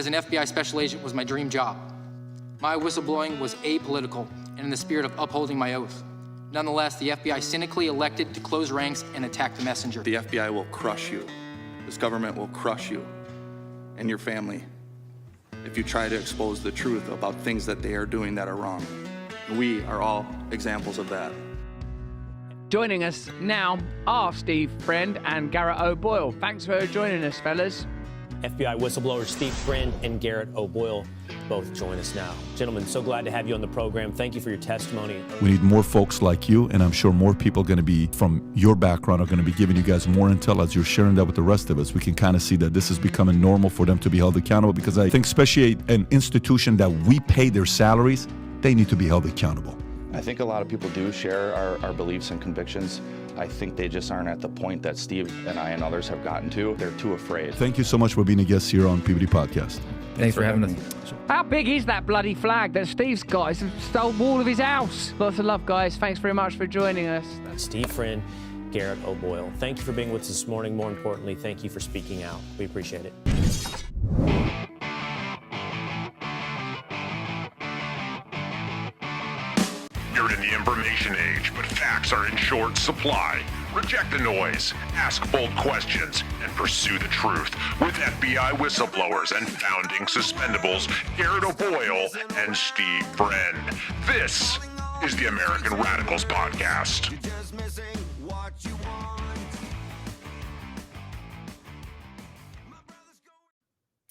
As an FBI special agent was my dream job. My whistleblowing was apolitical and in the spirit of upholding my oath. Nonetheless, the FBI cynically elected to close ranks and attack the messenger. The FBI will crush you. This government will crush you and your family if you try to expose the truth about things that they are doing that are wrong. We are all examples of that. Joining us now are Steve Friend and Garrett O'Boyle. Thanks for joining us, fellas. FBI whistleblowers Steve Friend and Garrett O'Boyle both join us now. Gentlemen, so glad to have you on the program. Thank you for your testimony. We need more folks like you, and I'm sure more people going to be from your background are going to be giving you guys more intel as you're sharing that with the rest of us. We can kind of see that this is becoming normal for them to be held accountable, because I think especially an institution that we pay their salaries, they need to be held accountable. I think a lot of people do share our beliefs and convictions. I think they just aren't at the point that Steve and I and others have gotten to. They're too afraid. Thank you so much for being a guest here on PBD Podcast. Thanks for having us. How big is that bloody flag that Steve's got? It's the stone wall of his house. Lots of love, guys. Thanks very much for joining us. Steve Friend, Garrett O'Boyle. Thank you for being with us this morning. More importantly, thank you for speaking out. We appreciate it. You're in the information age, but facts are in short supply. Reject the noise, ask bold questions, and pursue the truth with FBI whistleblowers and founding suspendables Garrett O'Boyle and Steve Friend. This is the American Radicals Podcast.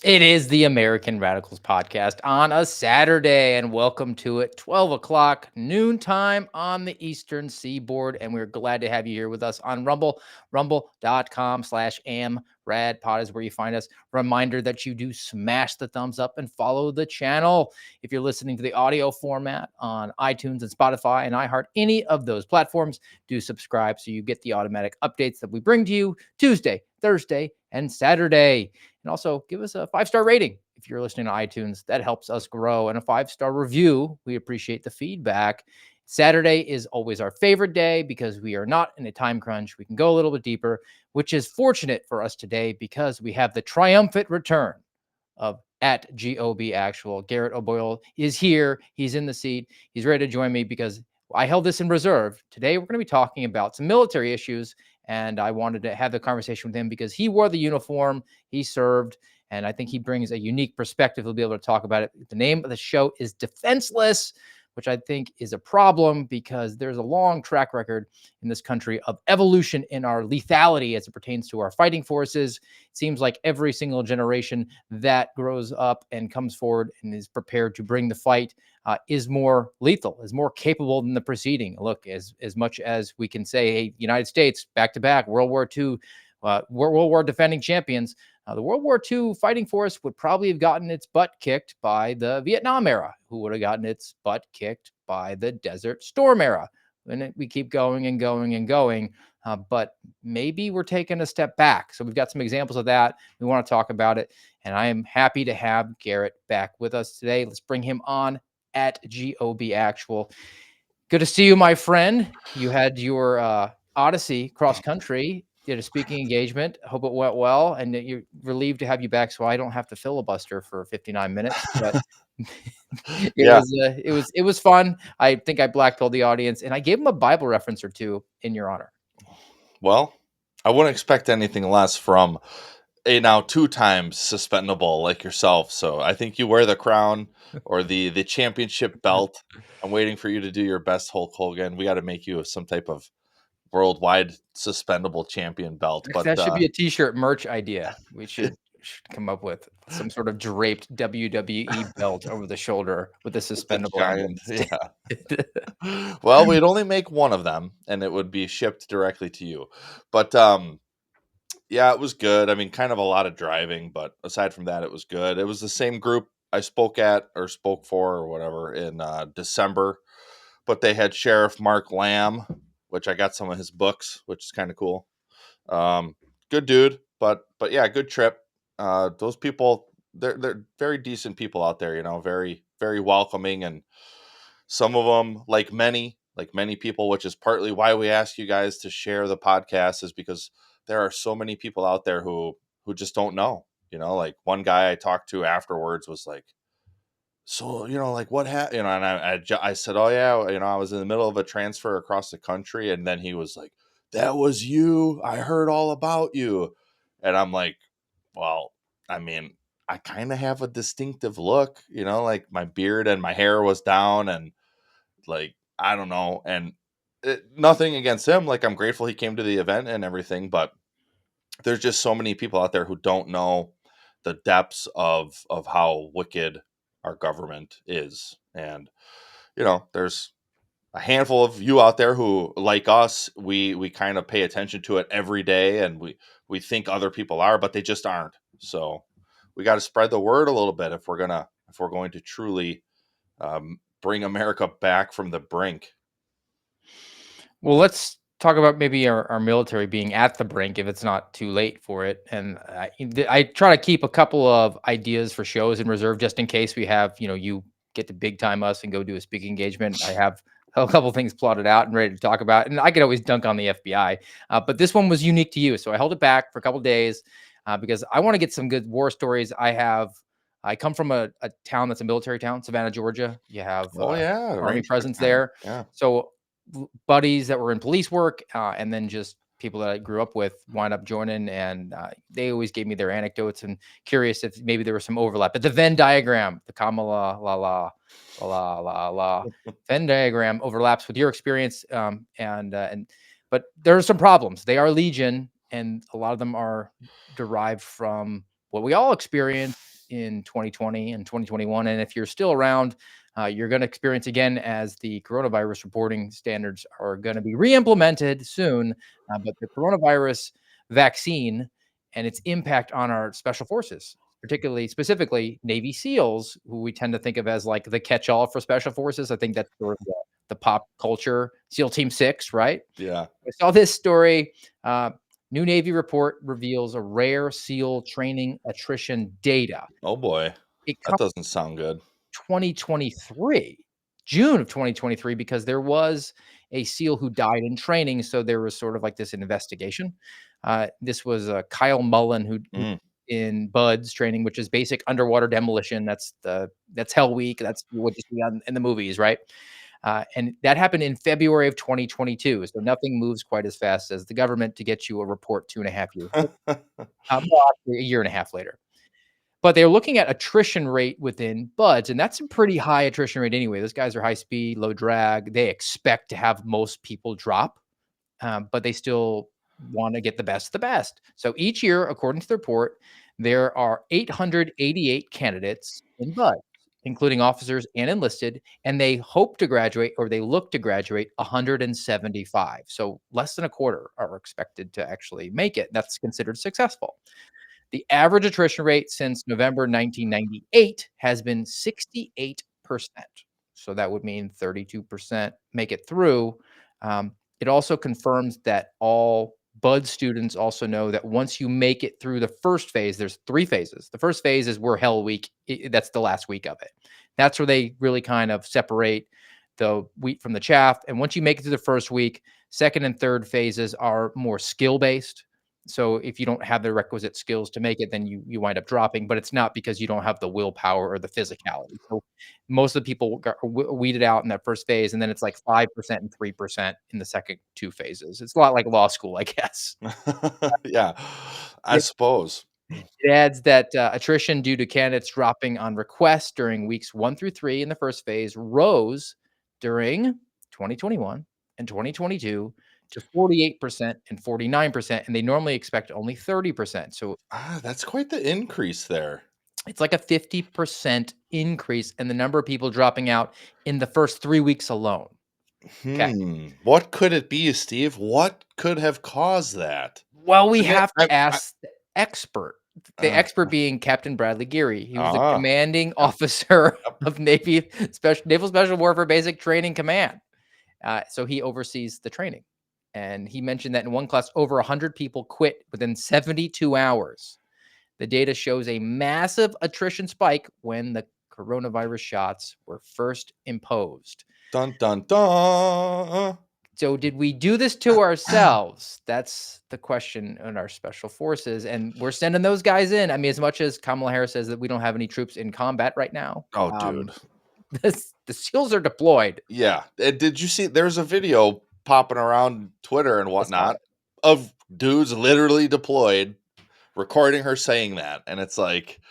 It is the American Radicals Podcast on a Saturday, and welcome to it. 12 o'clock noontime on the Eastern Seaboard, and we're glad to have you here with us on Rumble. Rumble.com/amradpod is where you find us. Reminder that you do smash the thumbs up and follow the channel. If you're listening to the audio format on iTunes and Spotify and iHeart, any of those platforms, do subscribe so you get the automatic updates that we bring to you Tuesday, Thursday, and Saturday. And also give us a 5-star rating if you're listening to iTunes. That helps us grow. And a 5-star review. We appreciate the feedback. Saturday is always our favorite day because we are not in a time crunch. We can go a little bit deeper, which is fortunate for us today because we have the triumphant return of at GOB Actual. Garrett O'Boyle is here. He's in the seat. He's ready to join me because I held this in reserve. Today, we're going to be talking about some military issues, and I wanted to have the conversation with him because he wore the uniform, he served, and I think he brings a unique perspective. He'll be able to talk about it. The name of the show is Defenseless, which I think is a problem because there's a long track record in this country of evolution in our lethality as it pertains to our fighting forces. It seems like every single generation that grows up and comes forward and is prepared to bring the fight is more lethal, is more capable than the preceding. Look, as much as we can say, hey, United States, back to back, World War II, World War defending champions, the World War II fighting force would probably have gotten its butt kicked by the Vietnam era, who would have gotten its butt kicked by the Desert Storm era. And we keep going and going and going, but maybe we're taking a step back. So we've got some examples of that. We want to talk about it, and I am happy to have Garrett back with us today. Let's bring him on at GOB Actual. Good to see you, my friend. You had your Odyssey cross country. Did a speaking engagement. Hope it went well, and you're relieved to have you back, so I don't have to filibuster for 59 minutes. But it was fun. I think I blackpilled the audience, and I gave them a Bible reference or two in your honor. Well, I wouldn't expect anything less from a now 2 times suspendable like yourself. So I think you wear the crown or the championship belt. I'm waiting for you to do your best Hulk Hogan. We got to make you some type of worldwide suspendable champion belt. But that should be a t-shirt merch idea. We should come up with some sort of draped WWE belt over the shoulder with a suspendable giant, yeah. Well, we'd only make one of them and it would be shipped directly to you. But yeah, it was good. I mean, kind of a lot of driving, but aside from that, it was good. It was the same group I spoke for or whatever in December, but they had Sheriff Mark Lamb, which I got some of his books, which is kind of cool. Good dude, but yeah, good trip. Those people, they're very decent people out there, very, very welcoming. And some of them, like many people, which is partly why we ask you guys to share the podcast, is because there are so many people out there who just don't know. Like one guy I talked to afterwards was like, so, like what happened, and I said, oh yeah, I was in the middle of a transfer across the country. And then he was like, that was you. I heard all about you. And I'm like, well, I mean, I kind of have a distinctive look, like my beard and my hair was down, and like, I don't know. And nothing against him. Like, I'm grateful he came to the event and everything, but there's just so many people out there who don't know the depths of how wicked our government is. And there's a handful of you out there who, like us, we kind of pay attention to it every day, and we think other people are, but they just aren't. So we got to spread the word a little bit if we're going to truly bring America back from the brink. Well, let's talk about maybe our military being at the brink if it's not too late for it. And I try to keep a couple of ideas for shows in reserve just in case we have, you get to big time us and go do a speaking engagement. I have a couple things plotted out and ready to talk about. And I could always dunk on the FBI. But this one was unique to you. So I held it back for a couple of days because I want to get some good war stories. I come from a town that's a military town, Savannah, Georgia. You have Oh yeah, Army Ranger presence time. there. Yeah. So buddies that were in police work, and then just people that I grew up with wind up joining, and they always gave me their anecdotes and curious if maybe there was some overlap. But the Venn diagram, the Kamala la Venn diagram overlaps with your experience, but there are some problems. They are legion, and a lot of them are derived from what we all experienced in 2020 and 2021. And if you're still around, you're going to experience again as the coronavirus reporting standards are going to be re-implemented soon. But the coronavirus vaccine and its impact on our special forces, specifically Navy SEALs, who we tend to think of as like the catch-all for special forces. I think that's sort of the pop culture SEAL Team 6, right? Yeah. I saw this story. New Navy report reveals a rare SEAL training attrition data. Oh boy, It that comes doesn't sound good. 2023, June of 2023, because there was a SEAL who died in training. So there was sort of like this investigation. This was Kyle Mullen who in BUDS training, which is basic underwater demolition. That's Hell Week. That's what you see in the movies, right? And that happened in February of 2022. So nothing moves quite as fast as the government to get you a report 2.5 years, well, actually, a year and a half later. But they're looking at attrition rate within BUDS, and that's a pretty high attrition rate anyway. Those guys are high speed, low drag. They expect to have most people drop, but they still want to get the best of the best. So each year, according to the report, there are 888 candidates in BUDS, including officers and enlisted, and they hope to graduate, or they look to graduate, 175. So less than a quarter are expected to actually make it. That's considered successful. The average attrition rate since November 1998 has been 68%. So that would mean 32% make it through. It also confirms that all BUD students also know that once you make it through the first phase, there's 3 phases. The first phase is where Hell Week, that's the last week of it. That's where they really kind of separate the wheat from the chaff. And once you make it through the first week, second and third phases are more skill based. So if you don't have the requisite skills to make it, then you wind up dropping, but it's not because you don't have the willpower or the physicality. So most of the people got weeded out in that first phase, and then it's like 5% and 3% in the second 2 phases. It's a lot like law school, I guess. Yeah, I suppose. It adds that attrition due to candidates dropping on request during weeks 1 through 3 in the first phase rose during 2021 and 2022 to 48% and 49%, and they normally expect only 30%. So That's quite the increase there. it's like a 50% increase in the number of people dropping out in the first 3 weeks alone. Okay. What could it be, Steve? What could have caused that? Well, we have to ask the expert. The expert Uh, being Captain Bradley Geary. He was the Ah, commanding officer of Naval Special Warfare Basic Training Command. So he oversees the training. And he mentioned that in one class, over 100 people quit within 72 hours. The data shows a massive attrition spike when the coronavirus shots were first imposed. dun dun dun. So did we do this to ourselves? That's the question in our special forces. And we're sending those guys in. I mean, as much as Kamala Harris says that we don't have any troops in combat right now. Oh, dude. The SEALs are deployed. Yeah. Did you see there's a video popping around Twitter and whatnot of dudes literally deployed recording her saying that. And it's like,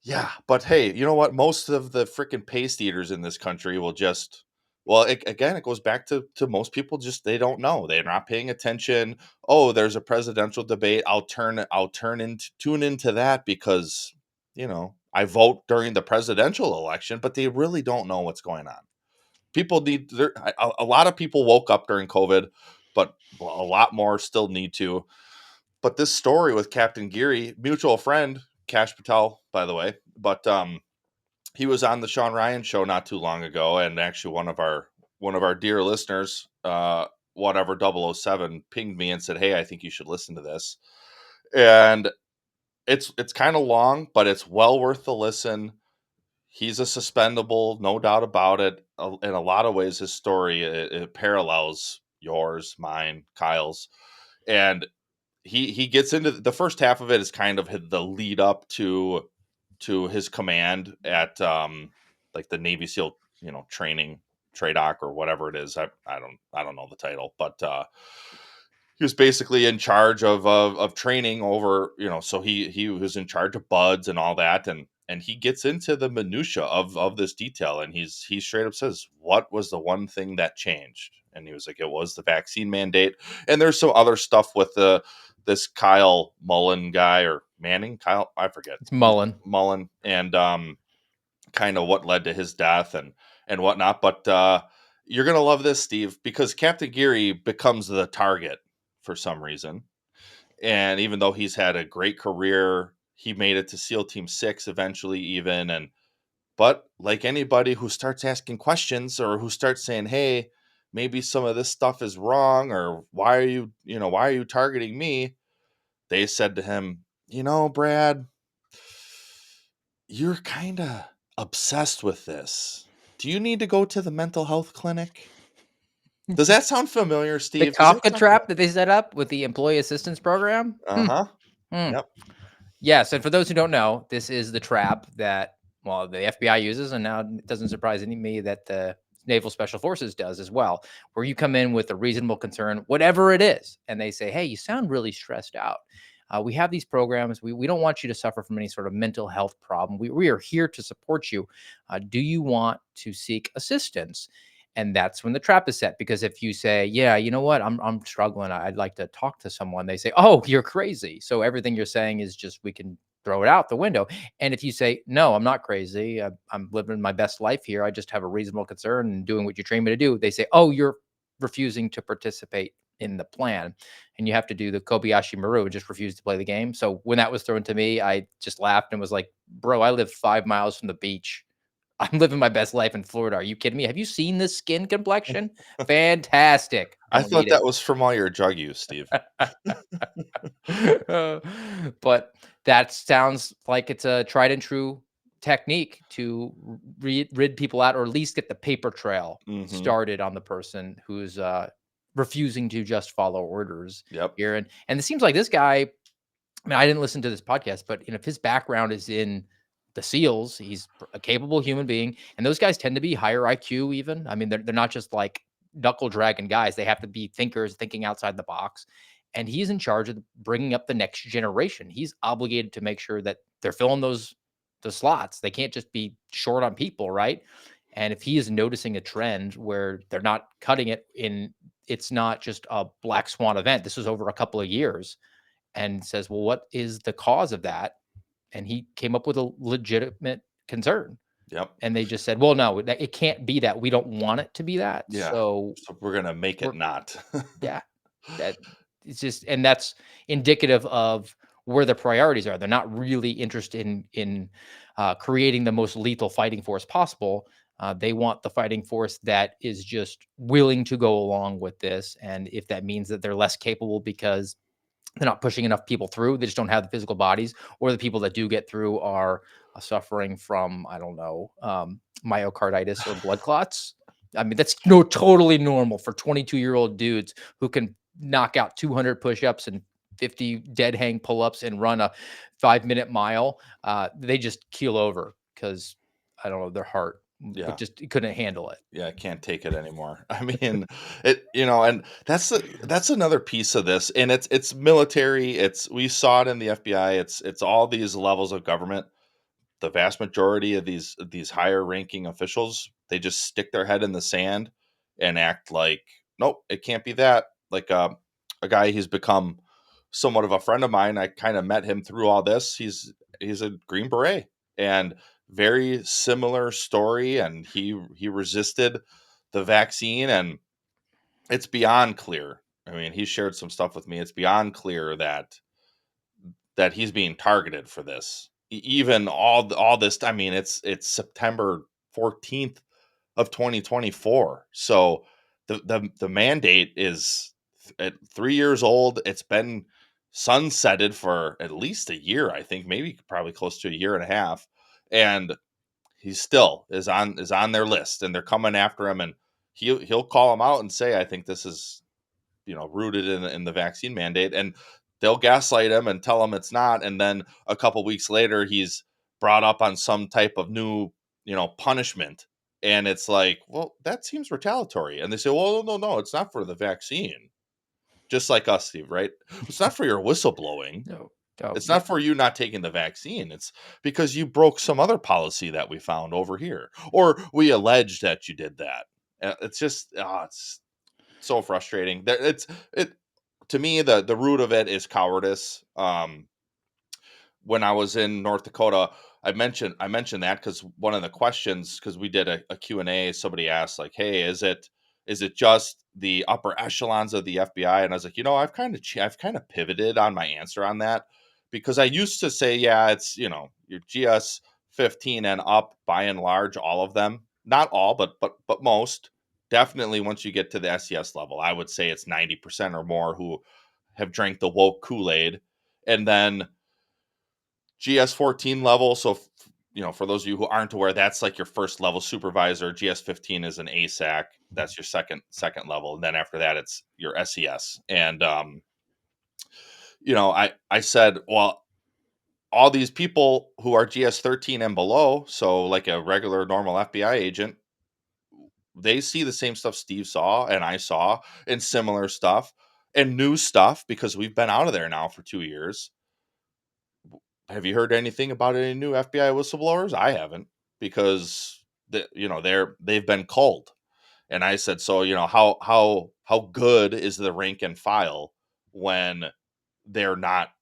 yeah, but hey, you know what? Most of the freaking paste eaters in this country will just, well, again, it goes back to most people just, they don't know. They're not paying attention. Oh, there's a presidential debate. Tune into that because, I vote during the presidential election, but they really don't know what's going on. People need, a lot of people woke up during COVID, but a lot more still need to. But this story with Captain Geary, mutual friend, Cash Patel, by the way, but he was on the Sean Ryan show not too long ago, and actually one of our dear listeners, whatever 007, pinged me and said, "Hey, I think you should listen to this." And it's kind of long, but it's well worth the listen. He's a suspendable, no doubt about it. In a lot of ways, his story it parallels yours, mine, Kyle's, and he gets into the first half of it is kind of the lead up to his command at like the Navy SEAL training TRADOC or whatever it is. I don't know the title, but he was basically in charge of training over, so he was in charge of buds and all that, and he gets into the minutia of this detail, and he straight up says, what was the one thing that changed? And he was like, it was the vaccine mandate. And there's some other stuff with this Kyle Mullen guy, or Manning, Kyle, I forget. It's Mullen. And kind of what led to his death and whatnot. But you're gonna love this, Steve, because Captain Geary becomes the target for some reason. And even though he's had a great career, he made it to SEAL Team 6 eventually, even. But like anybody who starts asking questions or who starts saying, hey, maybe some of this stuff is wrong, or why are you targeting me? They said to him, Brad, you're kind of obsessed with this. Do you need to go to the mental health clinic? Does that sound familiar, Steve? The Kafka trap that they set up with the employee assistance program. Uh-huh. Yep. Yes, and for those who don't know, this is the trap that, well, the FBI uses, and now it doesn't surprise me that the Naval Special Forces does as well, where you come in with a reasonable concern, whatever it is, and they say, hey, you sound really stressed out. We have these programs. We don't want you to suffer from any sort of mental health problem. We are here to support you. Do you want to seek assistance? And that's when the trap is set, because if you say, yeah, you know what, I'm struggling, I'd like to talk to someone, they say, oh, you're crazy. So everything you're saying is just, we can throw it out the window. And if you say, no, I'm not crazy, I'm living my best life here, I just have a reasonable concern and doing what you train me to do, they say, oh, you're refusing to participate in the plan, and you have to do the Kobayashi Maru and just refuse to play the game. So when that was thrown to me, I just laughed and was like, bro, I live 5 miles from the beach. I'm living my best life in Florida. Are you kidding me? Have you seen this skin complexion? Fantastic. I thought that was from all your drug use, Steve. But that sounds like it's a tried and true technique to rid people out, or at least get the paper trail started on the person who's refusing to just follow orders. Yep. Here. And it seems like this guy, I mean, I didn't listen to this podcast, but if his background is in the SEALs, he's a capable human being, and those guys tend to be higher IQ even. I mean, they're not just like knuckle dragging guys. They have to be thinkers, thinking outside the box. And he's in charge of bringing up the next generation. He's obligated to make sure that they're filling the slots. They can't just be short on people, right? And if he is noticing a trend where they're not cutting it in, it's not just a black swan event. This is over a couple of years, and says, well, what is the cause of that? And he came up with a legitimate concern. Yep. And they just said, well, no, it can't be that. We don't want it to be that. Yeah. So we're going to make it not. Yeah. That it's just, and that's indicative of where the priorities are. They're not really interested in creating the most lethal fighting force possible. They want the fighting force that is just willing to go along with this. And if that means that they're less capable because they're not pushing enough people through, they just don't have the physical bodies, or the people that do get through are suffering from, I don't know, myocarditis or blood clots, I mean, that's no totally normal for 22-year-old dudes who can knock out 200 push-ups and 50 dead hang pull-ups and run a 5-minute mile. They just keel over because I don't know their heart, Yeah. but just couldn't handle it. Yeah, I can't take it anymore. I mean, and that's another piece of this, and it's military. We saw it in the FBI. It's all these levels of government. The vast majority of these higher ranking officials, they just stick their head in the sand and act like, nope, it can't be that. Like a guy who's become somewhat of a friend of mine. I kind of met him through all this. He's a Green Beret, and very similar story, and he resisted the vaccine, and it's beyond clear. I mean, he shared some stuff with me. It's beyond clear that he's being targeted for this. Even all this, I mean, it's September 14th of 2024. So the mandate is at 3 years old. It's been sunsetted for at least a year, I think, maybe probably close to a year and a half. And he still is on their list, and they're coming after him, and he'll call him out and say, I think this is, rooted in the vaccine mandate, and they'll gaslight him and tell him it's not. And then a couple weeks later, he's brought up on some type of new, punishment. And it's like, well, that seems retaliatory. And they say, well, no, it's not for the vaccine. Just like us, Steve, right? It's not for your whistleblowing. No, no, It's not for you not taking the vaccine. It's because you broke some other policy that we found over here, or we allege that you did that. It's just, it's so frustrating. It to me, the root of it is cowardice. When I was in North Dakota, I mentioned that because one of the questions, because we did a Q&A, somebody asked like, hey, is it just the upper echelons of the FBI? And I was like, I've kind of pivoted on my answer on that, because I used to say, yeah, it's, your GS 15 and up, by and large, all of them, not all, but most. Definitely once you get to the SES level, I would say it's 90% or more who have drank the woke Kool-Aid. And then GS 14 level. So, for those of you who aren't aware, that's like your first level supervisor. GS 15 is an ASAC. That's your second level. And then after that, it's your SES. And, I said, well, all these people who are GS 13 and below, so like a regular normal FBI agent, they see the same stuff Steve saw and I saw, and similar stuff and new stuff, because we've been out of there now for 2 years. Have you heard anything about any new FBI whistleblowers? I haven't, because they've been culled. And I said, so, how good is the rank and file when they're not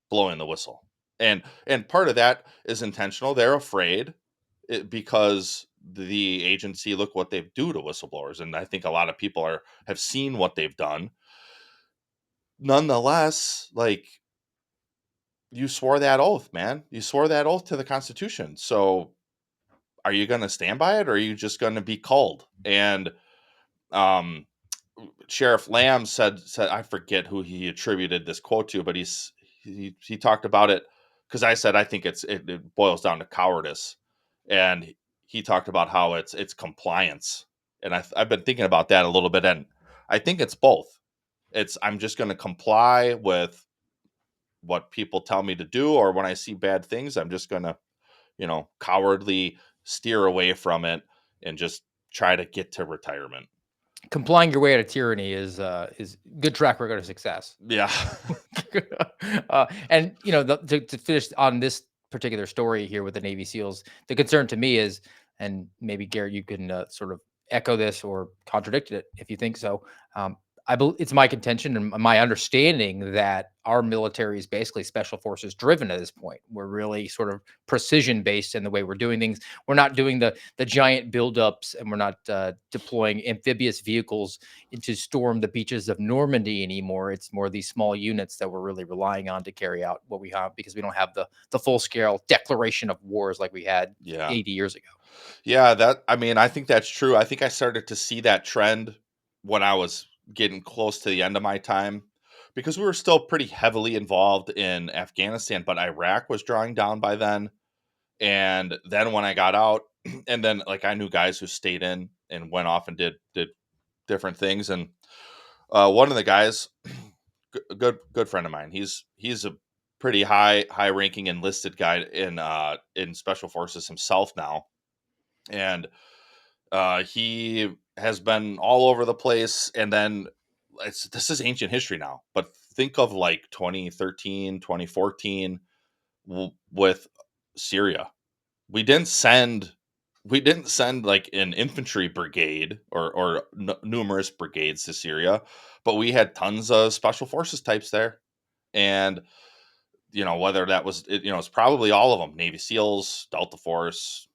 blowing the whistle? And part of that is intentional. They're afraid, because the agency, look what they do to whistleblowers, and I think a lot of people have seen what they've done. Nonetheless, like, you swore that oath, man. You swore that oath to the Constitution. So are you going to stand by it, or are you just going to be culled? And um, Sheriff Lamb said, I forget who he attributed this quote to, but he talked about it, because I said I think it boils down to cowardice, and he talked about how it's compliance. And I've been thinking about that a little bit, and I think it's both. I'm just going to comply with what people tell me to do, or when I see bad things, I'm just going to, cowardly steer away from it and just try to get to retirement. Complying your way out of tyranny is good track record of success. Yeah. And to finish on this particular story here with the Navy SEALs, the concern to me is, and maybe Garrett, you can sort of echo this or contradict it if you think so. It's my contention and my understanding that our military is basically special forces driven at this point. We're really sort of precision based in the way we're doing things. We're not doing the giant buildups, and we're not deploying amphibious vehicles to storm the beaches of Normandy anymore. It's more these small units that we're really relying on to carry out what we have, because we don't have the full scale declaration of wars like we had 80 years ago. Yeah, I think that's true. I think I started to see that trend when I was getting close to the end of my time, because we were still pretty heavily involved in Afghanistan, but Iraq was drawing down by then. And then when I got out, and then like I knew guys who stayed in went off and did different things. And one of the guys, good friend of mine, he's a pretty high ranking enlisted guy in special forces himself now. And he has been all over the place. And then this is ancient history now, but think of like 2013, 2014 with Syria. We didn't send like an infantry brigade or numerous brigades to Syria, but we had tons of special forces types there. And whether that was it's probably all of them: Navy SEALs, Delta Force,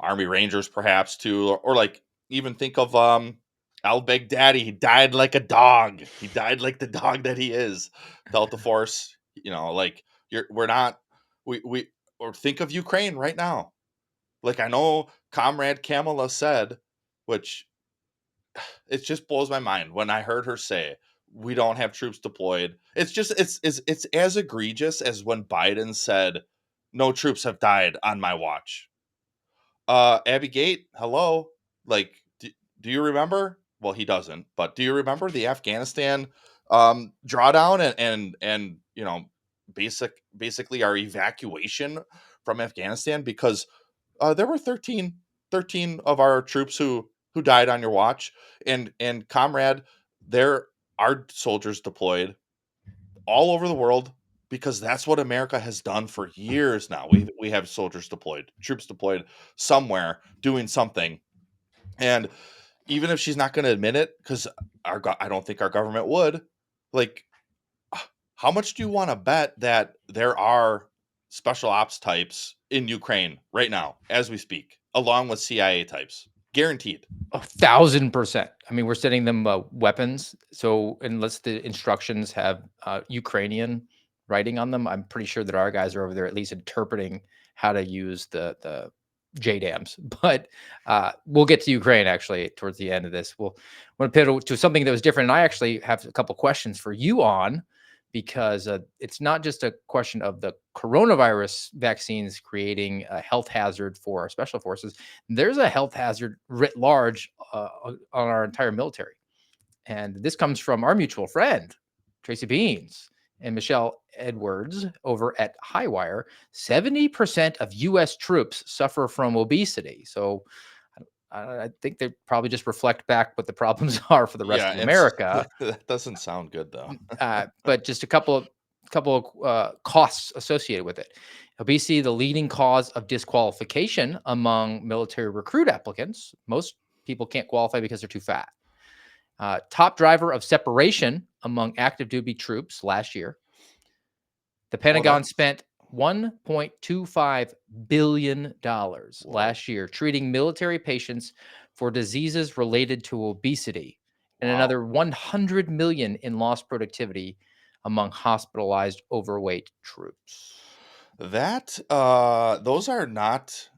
Army Rangers perhaps too, or like even think of al-Baghdadi. He died like a dog. He died like the dog that he is. Delta Force, like we're not we or think of Ukraine right now. Like, I know Comrade Kamala said, which it just blows my mind when I heard her say we don't have troops deployed. It's just it's as egregious as when Biden said no troops have died on my watch. Abby Gate, hello. Like, do you remember? Well, he doesn't, but do you remember the Afghanistan drawdown and basically our evacuation from Afghanistan because there were 13 of our troops who died on your watch, and comrade, there are soldiers deployed all over the world because that's what America has done for years now. We have soldiers deployed, troops deployed somewhere doing something. And even if she's not going to admit it, because I don't think our government would, like, how much do you want to bet that there are special ops types in Ukraine right now as we speak, along with CIA types? Guaranteed. 1,000%. I mean, we're sending them weapons. So unless the instructions have Ukrainian writing on them, I'm pretty sure that our guys are over there at least interpreting how to use the JDAMs. But we'll get to Ukraine actually towards the end of this. We'll want to pivot to something that was different. And I actually have a couple questions for you on, because it's not just a question of the coronavirus vaccines creating a health hazard for our special forces. There's a health hazard writ large on our entire military. And this comes from our mutual friend, Tracy Beans and Michelle Edwards over at Highwire. 70% of U.S. troops suffer from obesity. So I think they probably just reflect back what the problems are for the rest of America. That doesn't sound good though. But just a couple of costs associated with it. Obesity, the leading cause of disqualification among military recruit applicants. Most people can't qualify because they're too fat. Top driver of separation among active duty troops last year. The Pentagon spent $1.25 billion last year treating military patients for diseases related to obesity, and another $100 million in lost productivity among hospitalized overweight troops. That those are not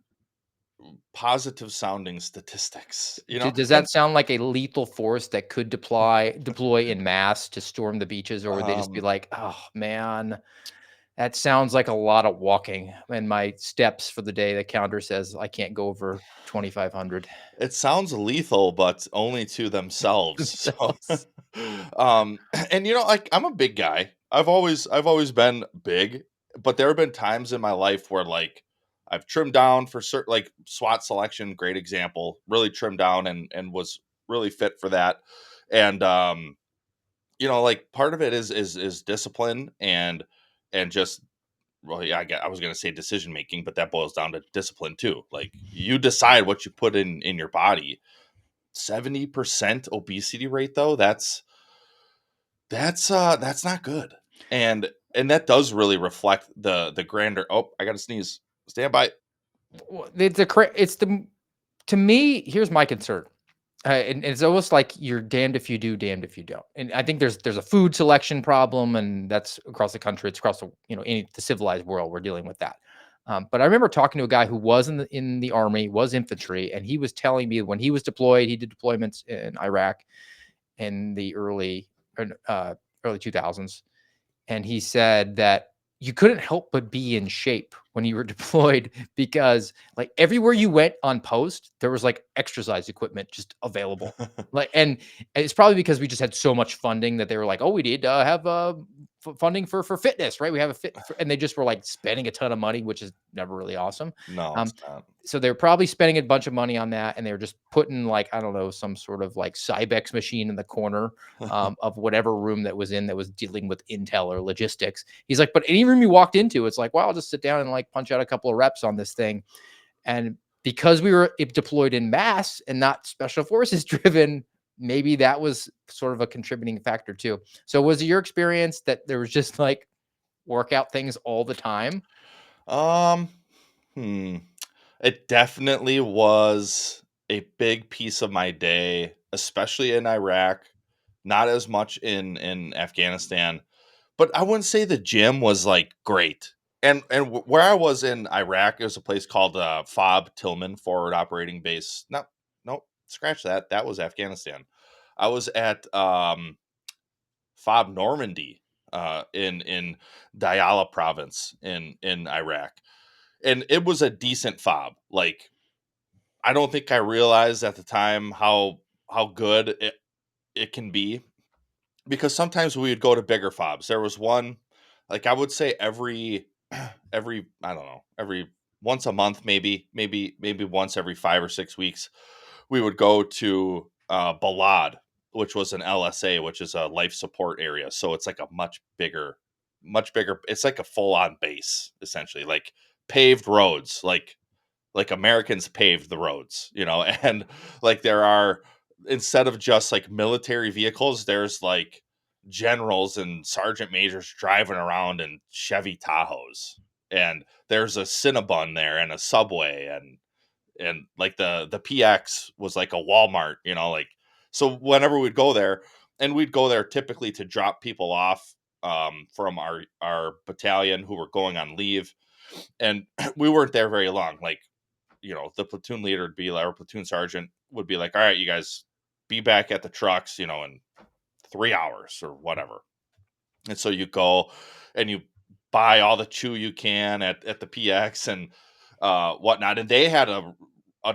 positive sounding statistics. Does that sound like a lethal force that could deploy in mass to storm the beaches, or would they just be like, oh man, that sounds like a lot of walking, and my steps for the day, the counter says I can't go over 2,500. It sounds lethal, but only to themselves. So, and like, I'm a big guy. I've always been big, but there have been times in my life where like I've trimmed down for certain, like SWAT selection, great example, really trimmed down and was really fit for that. And like part of it is discipline and just, well, yeah, I was going to say decision making, but that boils down to discipline too. Like, you decide what you put in your body. 70% obesity rate though, that's not good. And that does really reflect the grander. Oh, I got to sneeze. Stand by. To me, here's my concern. And it's almost like you're damned if you do, damned if you don't. And I think there's a food selection problem, and that's across the country. It's across the civilized world. We're dealing with that. But I remember talking to a guy who was in the army, was infantry, and he was telling me when he was deployed, he did deployments in Iraq in the early 2000s, and he said that you couldn't help but be in shape when you were deployed because like everywhere you went on post, there was like exercise equipment just available. Like, and it's probably because we just had so much funding that they were like, oh, we need to have funding for fitness, right? We have and they just were like spending a ton of money, which is never really awesome. No, Um, it's not. so they're probably spending a bunch of money on that, and they're just putting like I don't know some sort of like Cybex machine in the corner of whatever room that was dealing with intel or logistics. He's like, but any room you walked into, it's like, well, I'll just sit down and like punch out a couple of reps on this thing, and because we were deployed in mass and not special forces driven, maybe that was sort of a contributing factor too. So was it your experience that there was just like workout things all the time? Um, hmm. It definitely was a big piece of my day, especially in Iraq. Not as much in Afghanistan, but I wouldn't say the gym was like great. And where I was in Iraq, it was a place called FOB Tillman Forward Operating Base. No, no, scratch that. That was Afghanistan. I was at FOB Normandy in Diyala province in Iraq, and it was a decent FOB. Like I don't think I realized at the time how good it can be because sometimes we would go to bigger fobs. There was one, like I would say every I don't know every once a month, maybe once every 5 or 6 weeks, we would go to Balad, which was an LSA, which is a life support area. So it's like a much bigger. It's like a full on base essentially, like paved roads, like Americans paved the roads, and like there are instead of just like military vehicles, there's like generals and sergeant majors driving around in Chevy Tahoes. And there's a Cinnabon there and a Subway and like the PX was like a Walmart, like so whenever we'd go there and we'd go there typically to drop people off from our battalion who were going on leave and we weren't there very long. Like the platoon leader would be like, our platoon sergeant would be like, all right, you guys be back at the trucks, in 3 hours or whatever. And so you go and you buy all the chew you can at the PX and whatnot. And they had a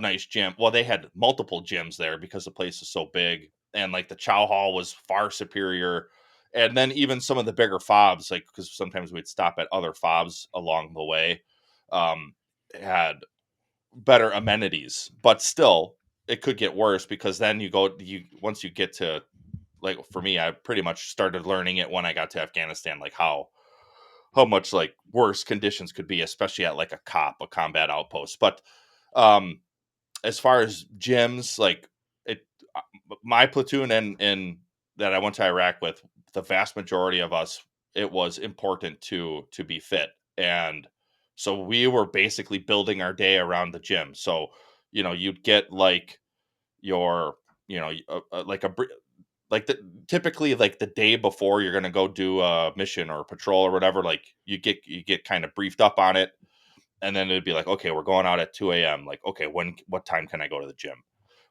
nice gym. Well, they had multiple gyms there because the place is so big. And like the chow hall was far superior. And then even some of the bigger fobs, like because sometimes we'd stop at other fobs along the way, had better amenities, but still it could get worse because then you once you get to like for me, I pretty much started learning it when I got to Afghanistan, like how much like worse conditions could be, especially at like a combat outpost. But um as far as gyms, like it my platoon and that I went to Iraq with, the vast majority of us, it was important to be fit. And so we were basically building our day around the gym. So, you'd get like your, like like typically like the day before you're going to go do a mission or a patrol or whatever, like you get kind of briefed up on it. And then it'd be like, okay, we're going out at 2 a.m. Like, okay, what time can I go to the gym?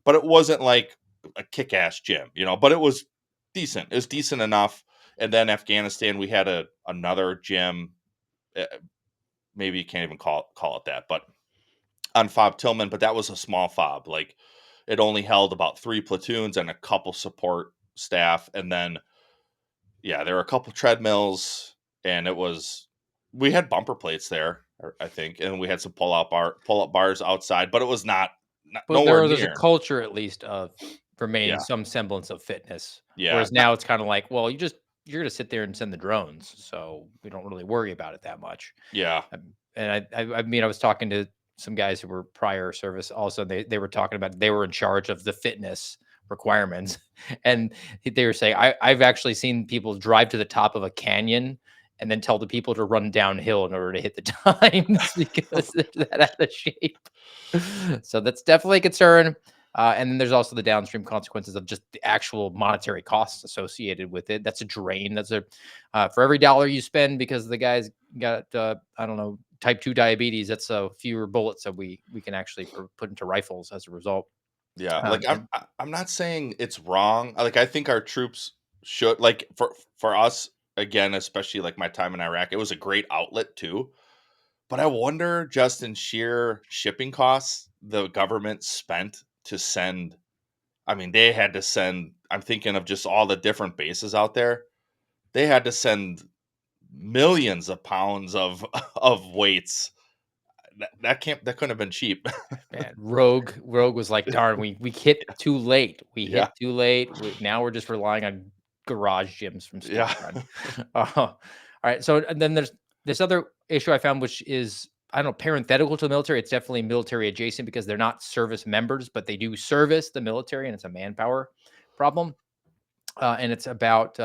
But it wasn't like a kick-ass gym, but it was decent. It was decent enough. And then Afghanistan, we had another gym. Maybe you can't even call it that, but on FOB Tillman, but that was a small FOB. Like it only held about 3 platoons and a couple support staff. And then, yeah, there were a couple treadmills and we had bumper plates there, I think. And we had some pull up bars outside, but it was not But nowhere there's a near. culture at least of remaining Yeah. some semblance of fitness. Yeah. Whereas now it's kind of like, well, you're gonna sit there and send the drones, so we don't really worry about it that much. Yeah. And I mean, I was talking to some guys who were prior service. Also, they were talking about they were in charge of the fitness requirements, and they were saying I've actually seen people drive to the top of a canyon and then tell the people to run downhill in order to hit the times because they're that out of shape. So that's definitely a concern. And then there's also the downstream consequences of just the actual monetary costs associated with it. That's a drain. That's for every dollar you spend because the guy's got I don't know type 2 diabetes. That's fewer bullets that we can actually put into rifles as a result. Yeah, Um, like I'm not saying it's wrong. Like I think our troops should like for us again, especially like my time in Iraq, it was a great outlet too. But I wonder, just in sheer shipping costs, the government spent to send. I mean, they had to send. I'm thinking of just all the different bases out there. They had to send millions of pounds of of weights. That couldn't have been cheap. Man, Rogue was like, darn, we hit too late. We Yeah, hit too late. Now we're just relying on garage gyms from yeah. Speedrun. All right. So and then there's this other issue I found, which is I don't know, parenthetical to the military. It's definitely military adjacent because they're not service members, but they do service the military, and it's a manpower problem. And it's about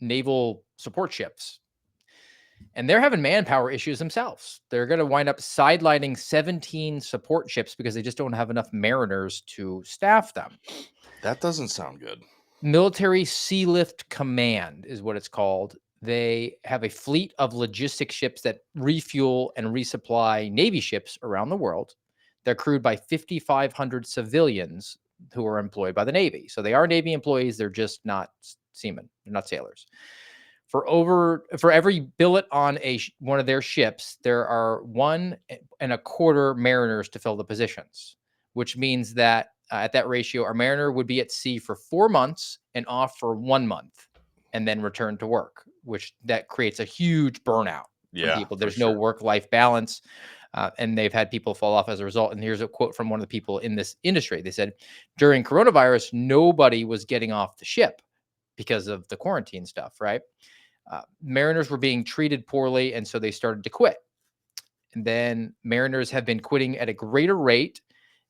naval support ships. And they're having manpower issues themselves. They're going to wind up sidelining 17 support ships because they just don't have enough mariners to staff them. That doesn't sound good. Military Sea Lift Command is what it's called. They have a fleet of logistic ships that refuel and resupply Navy ships around the world. They're crewed by 5,500 civilians who are employed by the Navy. So they are Navy employees. They're just not seamen. They're not sailors. For every billet on one of their ships, there are 1.25 mariners to fill the positions, which means that at that ratio, our mariner would be at sea for 4 months and off for 1 month, and then return to work, which that creates a huge burnout from Yeah, people. for There's no sure. work-life balance, and they've had people fall off as a result. And here's a quote from one of the people in this industry. They said, during coronavirus, nobody was getting off the ship because of the quarantine stuff, right? Mariners were being treated poorly, and so they started to quit. And then mariners have been quitting at a greater rate,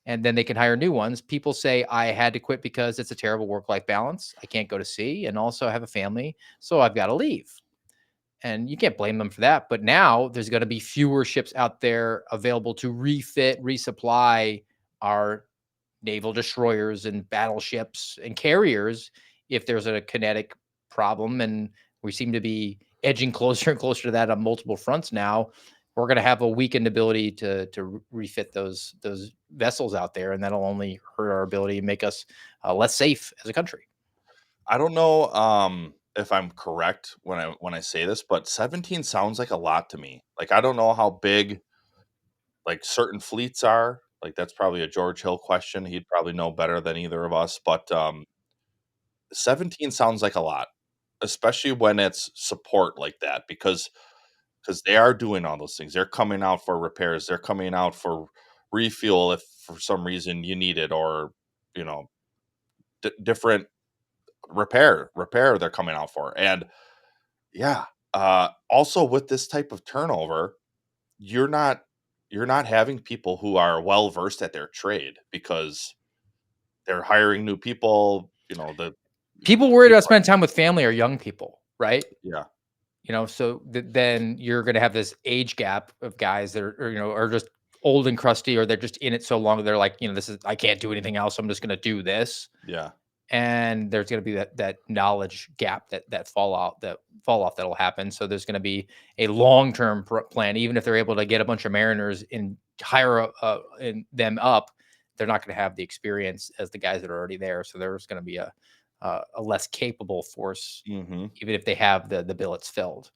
and then they can hire new ones. People say, I had to quit because it's a terrible work-life balance. I can't go to sea, and also I have a family, so I've got to leave. And you can't blame them for that. But now there's going to be fewer ships out there available to refit, resupply our naval destroyers and battleships and carriers if there's a kinetic problem. And we seem to be edging closer and closer to that on multiple fronts now. We're going to have a weakened ability to refit those vessels out there, and that'll only hurt our ability and make us less safe as a country. I don't know if I'm correct when I say this, but 17 sounds like a lot to me. Like, I don't know how big like certain fleets are. Like, that's probably a George Hill question. He'd probably know better than either of us. But 17 sounds like a lot, especially when it's support like that, because they are doing all those things. They're coming out for repairs. They're coming out for refuel if for some reason you need it, or you know, different repair they're coming out for. And yeah, also with this type of turnover, you're not having people who are well versed at their trade because they're hiring new people. You know, the People worried people about spending time with family are young people, right? yeah, So then you're going to have this age gap of guys that are just old and crusty, or they're just in it so long they're like, I can't do anything else. I'm just going to do this. yeah. And there's going to be that knowledge gap, that fall off that'll happen. So there's going to be a long-term plan. Even if they're able to get a bunch of mariners and hire them up, they're not going to have the experience as the guys that are already there. So there's going to be a less capable force, Mm-hmm. even if they have the billets filled.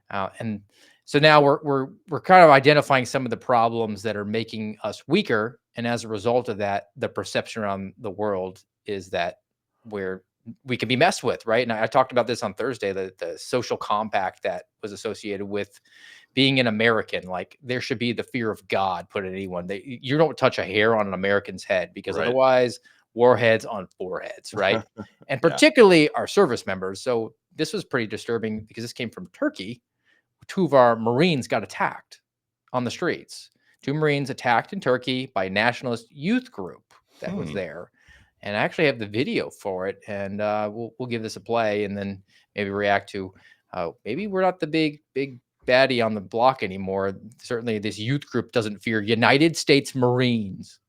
And so now we're kind of identifying some of the problems that are making us weaker. And as a result of that, the perception around the world is that we can be messed with, right? And I talked about this on Thursday, the social compact that was associated with being an American. Like, there should be the fear of God put in anyone. You don't touch a hair on an American's head, because Right. otherwise warheads on foreheads, right? And Yeah. particularly our service members. So this was pretty disturbing because this came from Turkey. 2 of our Marines got attacked on the streets. 2 Marines attacked in Turkey by a nationalist youth group that was there. And I actually have the video for it, and we'll give this a play, and then maybe react to maybe we're not the big baddie on the block anymore. Certainly, this youth group doesn't fear United States Marines.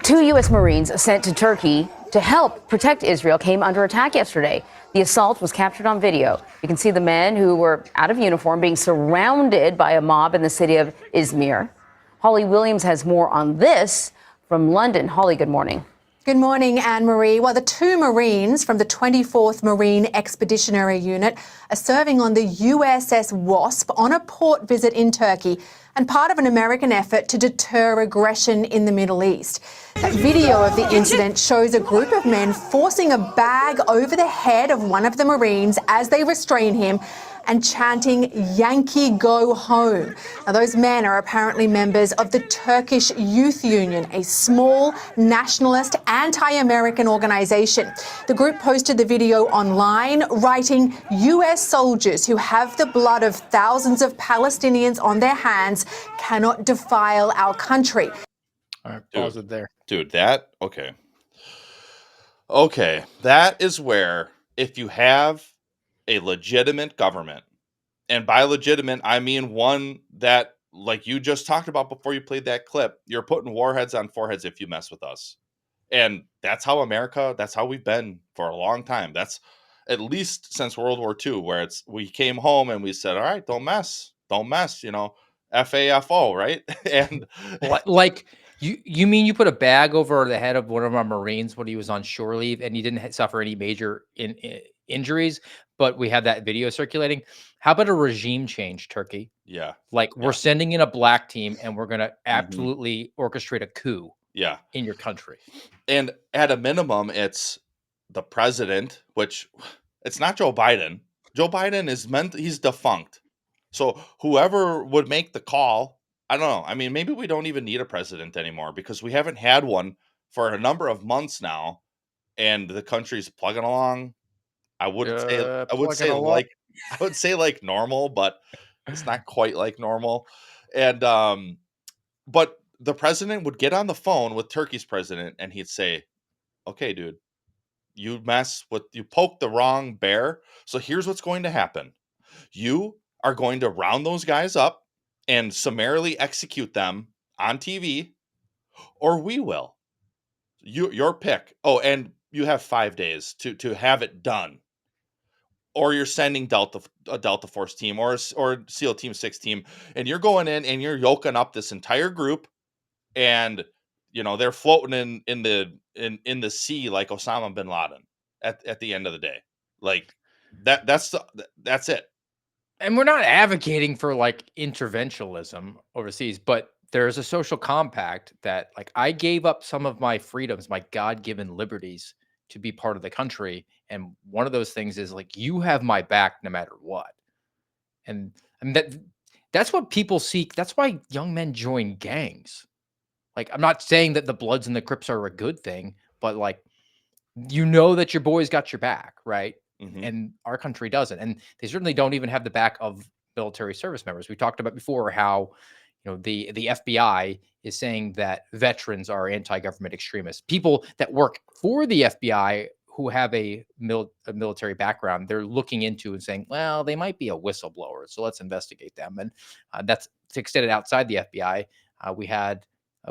2 U.S. Marines sent to Turkey to help protect Israel came under attack yesterday. The assault was captured on video. You can see the men, who were out of uniform, being surrounded by a mob in the city of Izmir. Holly Williams has more on this from London. Holly, good morning. Good morning, Anne-Marie. Well, the two Marines from the 24th Marine Expeditionary Unit are serving on the USS Wasp on a port visit in Turkey and part of an American effort to deter aggression in the Middle East. That video of the incident shows a group of men forcing a bag over the head of one of the Marines as they restrain him and chanting, "Yankee, go home." Now, those men are apparently members of the Turkish Youth Union, a small nationalist anti-American organisation. The group posted the video online, writing, "US soldiers who have the blood of thousands of Palestinians on their hands cannot defile our country." All right, pause it there. Dude, that, okay. Okay, that is where, if you have a legitimate government, and by legitimate, I mean one that, like you just talked about before you played that clip, you're putting warheads on foreheads if you mess with us. And that's how that's how we've been for a long time. That's at least since World War II, where we came home and we said, all right, don't mess, FAFO, right? And Like you mean you put a bag over the head of one of our Marines when he was on shore leave and he didn't suffer any major injuries, but we had that video circulating. How about a regime change, Turkey? yeah, Like we're sending in a black team and we're going to Mhm. absolutely orchestrate a coup yeah. in your country. And at a minimum, it's the president, which it's not Joe Biden. Joe Biden he's defunct. So whoever would make the call, I don't know. I mean, maybe we don't even need a president anymore because we haven't had one for a number of months now, and the country's plugging along. I would Plugging along. say like normal, but it's not quite like normal. And but the president would get on the phone with Turkey's president and he'd say, "Okay, dude, you poke the wrong bear. So here's what's going to happen. You are going to round those guys up and summarily execute them on TV, or we will. Your pick. Oh, and you have 5 days to have it done. Or you're sending a Delta Force team or SEAL Team 6 team, and you're going in and you're yoking up this entire group, and they're floating in the sea like Osama bin Laden at the end of the day. Like that's it. And we're not advocating for like interventionism overseas, but there's a social compact that like I gave up some of my freedoms, my God-given liberties to be part of the country. And one of those things is like you have my back no matter what. And that's what people seek. That's why young men join gangs. Like I'm not saying that the Bloods and the Crips are a good thing, but like that your boys got your back, right? Mhm. And our country doesn't. And they certainly don't even have the back of military service members. We talked about before how, the FBI is saying that veterans are anti-government extremists. People that work for the FBI who have a military background, they're looking into and saying, well, they might be a whistleblower, so let's investigate them. And that's to extend it outside the FBI.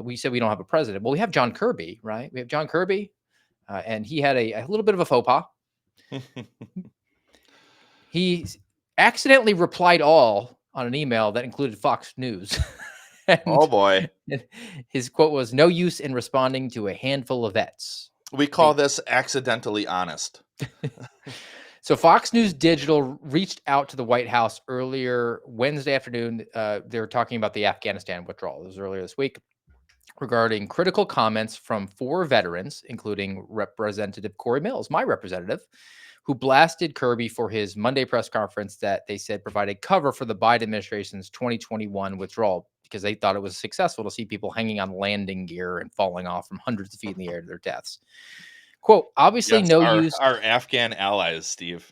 We said we don't have a president. Well, we have John Kirby, right? We have John Kirby. And he had a little bit of a faux pas. He accidentally replied all on an email that included Fox News. Oh boy. His quote was, "No use in responding to a handful of vets." We call this accidentally honest. So Fox News Digital reached out to the White House earlier Wednesday afternoon. They were talking about the Afghanistan withdrawal. This was earlier this week, regarding critical comments from 4 veterans, including Representative Corey Mills, my representative, who blasted Kirby for his Monday press conference that they said provided cover for the Biden administration's 2021 withdrawal because they thought it was successful to see people hanging on landing gear and falling off from hundreds of feet in the air to their deaths. Quote, obviously Yes, no use. Our Afghan allies, Steve.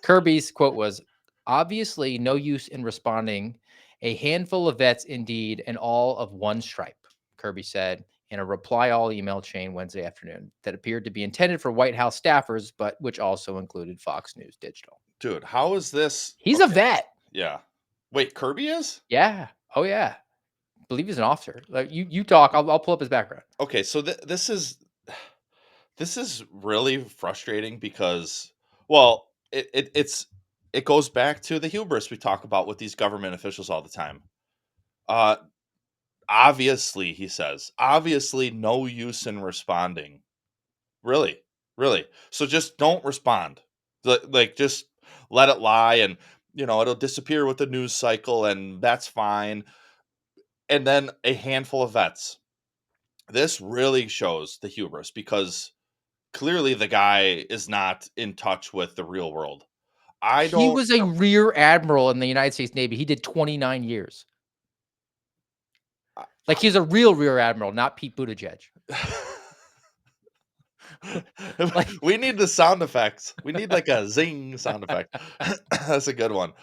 Kirby's quote was, obviously no use in responding. A handful of vets indeed, and all of one stripe, Kirby said in a reply all email chain Wednesday afternoon that appeared to be intended for White House staffers, but which also included Fox News Digital. Dude, how is this? He's a vet. Yeah. Wait, Kirby is? Yeah. Oh, yeah. I believe he's an officer. Like you talk. I'll pull up his background. Okay, so this is really frustrating because, well, it goes back to the hubris we talk about with these government officials all the time. obviously, he says, obviously no use in responding. Really, really. So just don't respond. Like, just let it lie, and it'll disappear with the news cycle, and that's fine. And then a handful of vets. This really shows the hubris, because clearly the guy is not in touch with the real world. I He don't was a rear admiral in the United States Navy. He did 29 years. Like, he's a real rear admiral, not Pete Buttigieg. Like, we need the sound effects. We need like a zing sound effect. That's a good one.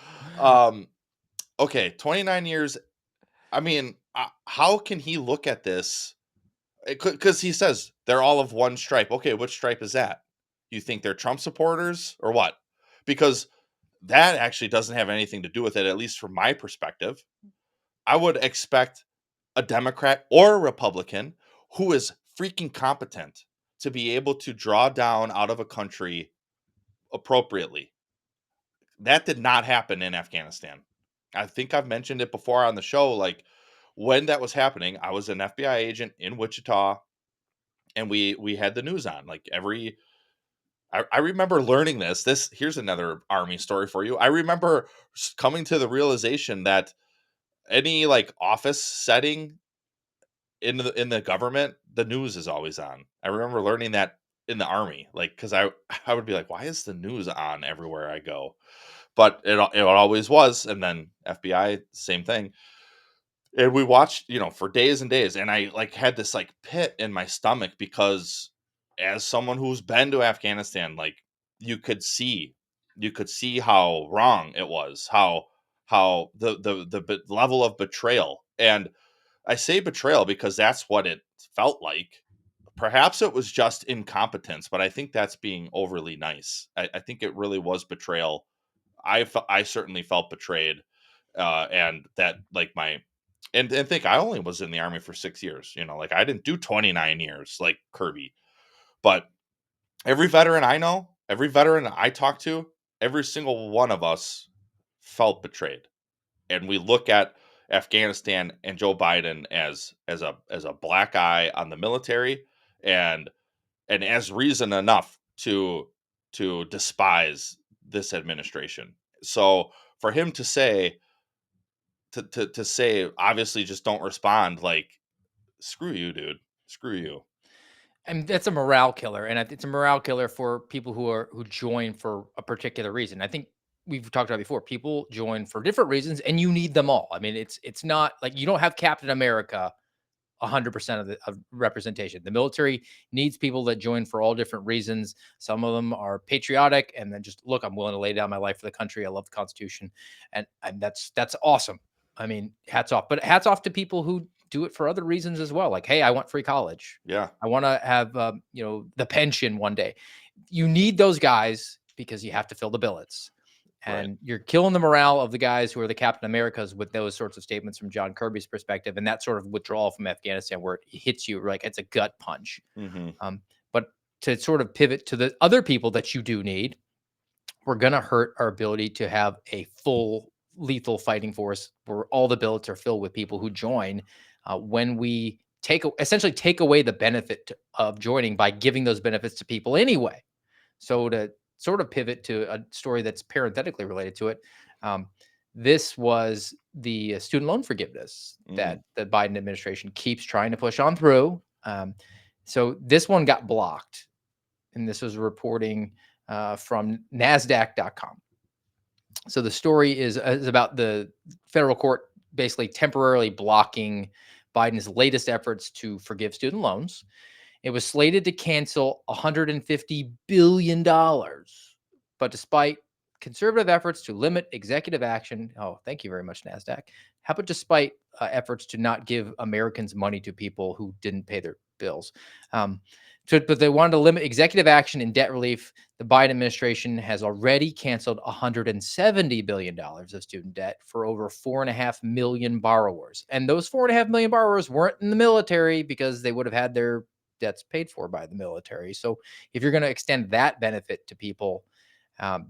Okay, 29 years. I mean, how can he look at this? Because he says they're all of one stripe. Okay, which stripe is that? You think they're Trump supporters or what? Because that actually doesn't have anything to do with it, at least from my perspective. I would expect a Democrat or a Republican who is freaking competent to be able to draw down out of a country appropriately. That did not happen in Afghanistan. I think I've mentioned it before on the show. Like, when that was happening, I was an FBI agent in Wichita, and we had the news on like every. I remember learning this. Here's another Army story for you. I remember coming to the realization that any like office setting in the government, the news is always on. I remember learning that in the Army, like, because I would be like, why is the news on everywhere I go? But it always was. And then FBI, same thing. And we watched, for days and days, and I like had this like pit in my stomach, because as someone who's been to Afghanistan, like, you could see how wrong it was, how the level of betrayal. And I say betrayal because that's what it felt like. Perhaps it was just incompetence, but I think that's being overly nice. I think it really was betrayal. I certainly felt betrayed, and that like and think I only was in the Army for 6 years. Like, I didn't do 29 years like Kirby. But every veteran I know, every veteran I talk to, every single one of us felt betrayed. And we look at Afghanistan and Joe Biden as a black eye on the military, and as reason enough to despise this administration. So for him to say obviously just don't respond, like, screw you, dude. Screw you. and that's a morale killer, and it's a morale killer for people who join for a particular reason. I think we've talked about before. People join for different reasons, and you need them all. I mean, it's not like you don't have Captain America 100% of representation. The military needs people that join for all different reasons. Some of them are patriotic, and then just look, I'm willing to lay down my life for the country. I love the Constitution, and that's awesome. I mean, hats off. But hats off to people who do it for other reasons as well. Like, hey, I want free college. Yeah. I want to have the pension one day. You need those guys because you have to fill the billets. And Right. you're killing the morale of the guys who are the Captain Americas with those sorts of statements from John Kirby's perspective, and that sort of withdrawal from Afghanistan where it hits you like it's a gut punch. Mm-hmm. But to sort of pivot to the other people that you do need, we're going to hurt our ability to have a full lethal fighting force where all the billets are filled with people who join when we essentially take away the benefit of joining by giving those benefits to people anyway. So to sort of pivot to a story that's parenthetically related to it, this was the student loan forgiveness that the Biden administration keeps trying to push on through. So this one got blocked, and this was reporting from NASDAQ.com. So the story is about the federal court basically temporarily blocking Biden's latest efforts to forgive student loans. It was slated to cancel $150 billion. But despite conservative efforts to limit executive action, oh, thank you very much, NASDAQ. How about despite efforts to not give Americans money to people who didn't pay their bills? But they wanted to limit executive action in debt relief. The Biden administration has already canceled $170 billion of student debt for over 4.5 million borrowers. And those 4.5 million borrowers weren't in the military because they would have had their debts paid for by the military. So if you're going to extend that benefit to people,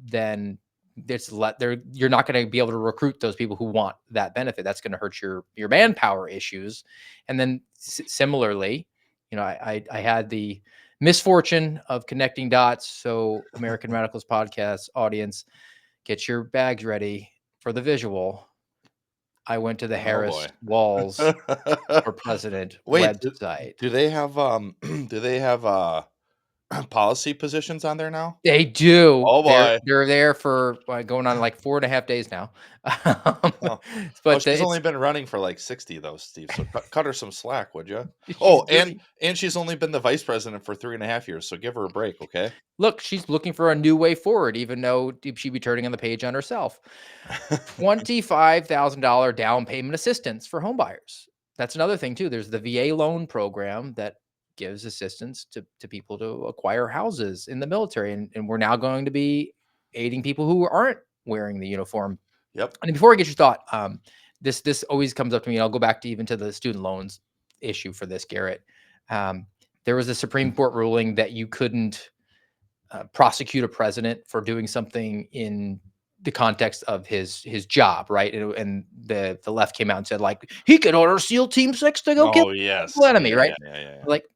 then you're not going to be able to recruit those people who want that benefit. That's going to hurt your manpower issues. And then similarly, I had the misfortune of connecting dots. So American Radicals podcast audience, get your bags ready for the visual. I went to the Harris Walls for President Wait, website. do they have policy positions on there now? They do. Oh boy. They're there for going on like 4.5 days now. But She's only been running for like 60 though, Steve. So cut her some slack, would you? And she's only been the vice president for 3.5 years. So give her a break, okay? Look, she's looking for a new way forward, even though she'd be turning on the page on herself. $25,000 down payment assistance for home buyers. That's another thing too. There's the VA loan program that gives assistance to people to acquire houses in the military. And we're now going to be aiding people who aren't wearing the uniform. Yep. And before I get your thought, this always comes up to me. And I'll go back to even to the student loans issue for this, Garrett. There was a Supreme Court ruling that you couldn't prosecute a president for doing something in the context of his job, right? And the left came out and said, like, he could order SEAL Team 6 to go kill the enemy, right? Yeah. Like,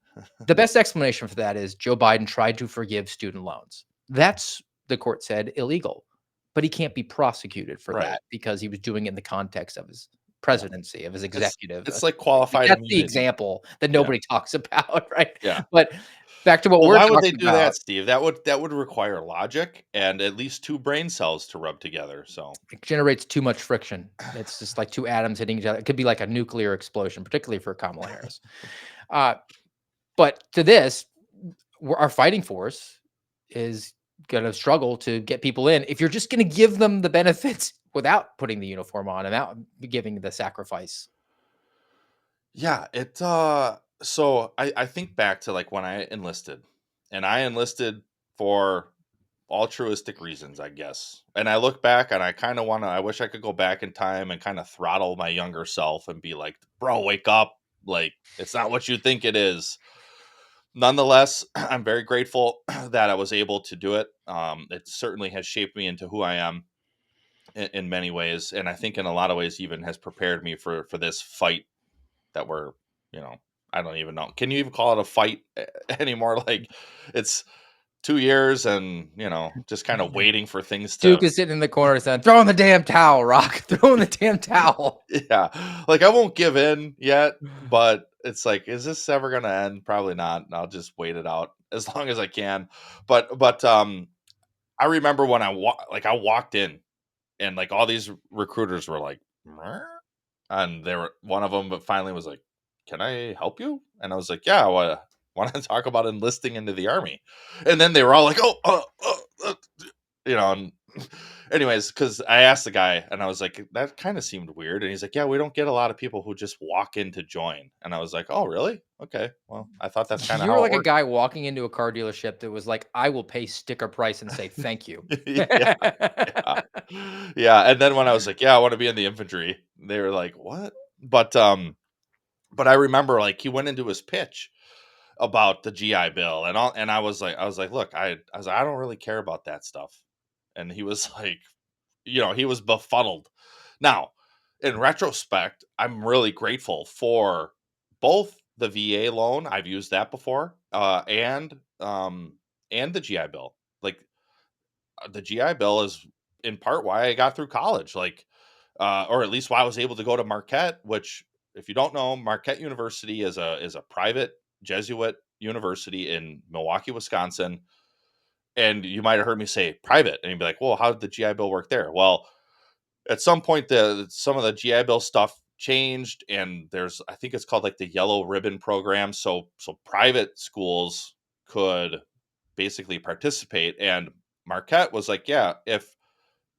the best explanation for that is Joe Biden tried to forgive student loans. That's, the court said, illegal. But he can't be prosecuted for that because he was doing it in the context of his presidency, of his executive. It's like qualified That's immunity. the example that nobody talks about, right? Yeah. But back to what we're why talking would they do about. that, Steve? That would require logic and at least 2 brain cells to rub together. So it generates too much friction. It's just like 2 atoms hitting each other. It could be like a nuclear explosion, particularly for Kamala Harris. But to this, our fighting force is going to struggle to get people in. If you're just going to give them the benefits without putting the uniform on and without giving the sacrifice. Yeah, so I think back to like when I enlisted, and I enlisted for altruistic reasons, I guess. And I look back and I kind of I wish I could go back in time and kind of throttle my younger self and be like, bro, wake up. Like, it's not what you think it is. Nonetheless, I'm very grateful that I was able to do it. It certainly has shaped me into who I am in many ways. And I think in a lot of ways even has prepared me for this fight that we're, I don't even know. Can you even call it a fight anymore? Like, it's 2 years and, just kind of waiting for things to... Duke is sitting in the corner saying, throw in the damn towel, Rock. Throw in the damn towel. Yeah. Like, I won't give in yet, but it's like, is this ever going to end? Probably not. And I'll just wait it out as long as I can. But I remember when I walked in and like all these recruiters were like, "Meh?" And they were one of them, but finally was like, can I help you? And I was like, yeah, I want to talk about enlisting into the Army. And then they were all like, and anyways, because I asked the guy and I was like, that kind of seemed weird. And he's like, yeah, we don't get a lot of people who just walk in to join. And I was like, oh, really? Okay. Well, I thought that's kind of You how were it like a worked. guy walking into a car dealership that was like, I will pay sticker price and say thank you. Yeah. And then when I was like, yeah, I want to be in the infantry, they were like, what? But I remember like he went into his pitch about the GI Bill and all, and I was like, look, I don't really care about that stuff. And he was like, he was befuddled. Now, in retrospect, I'm really grateful for both the VA loan. I've used that before, and the GI Bill. Like, the GI Bill is in part why I got through college, like, or at least why I was able to go to Marquette, which, if you don't know, Marquette University is a private Jesuit university in Milwaukee, Wisconsin. And you might have heard me say private, and you'd be like, well, how did the GI Bill work there? Well, at some point, some of the GI Bill stuff changed, and I think it's called like the Yellow Ribbon Program. So private schools could basically participate, and Marquette was like, yeah, if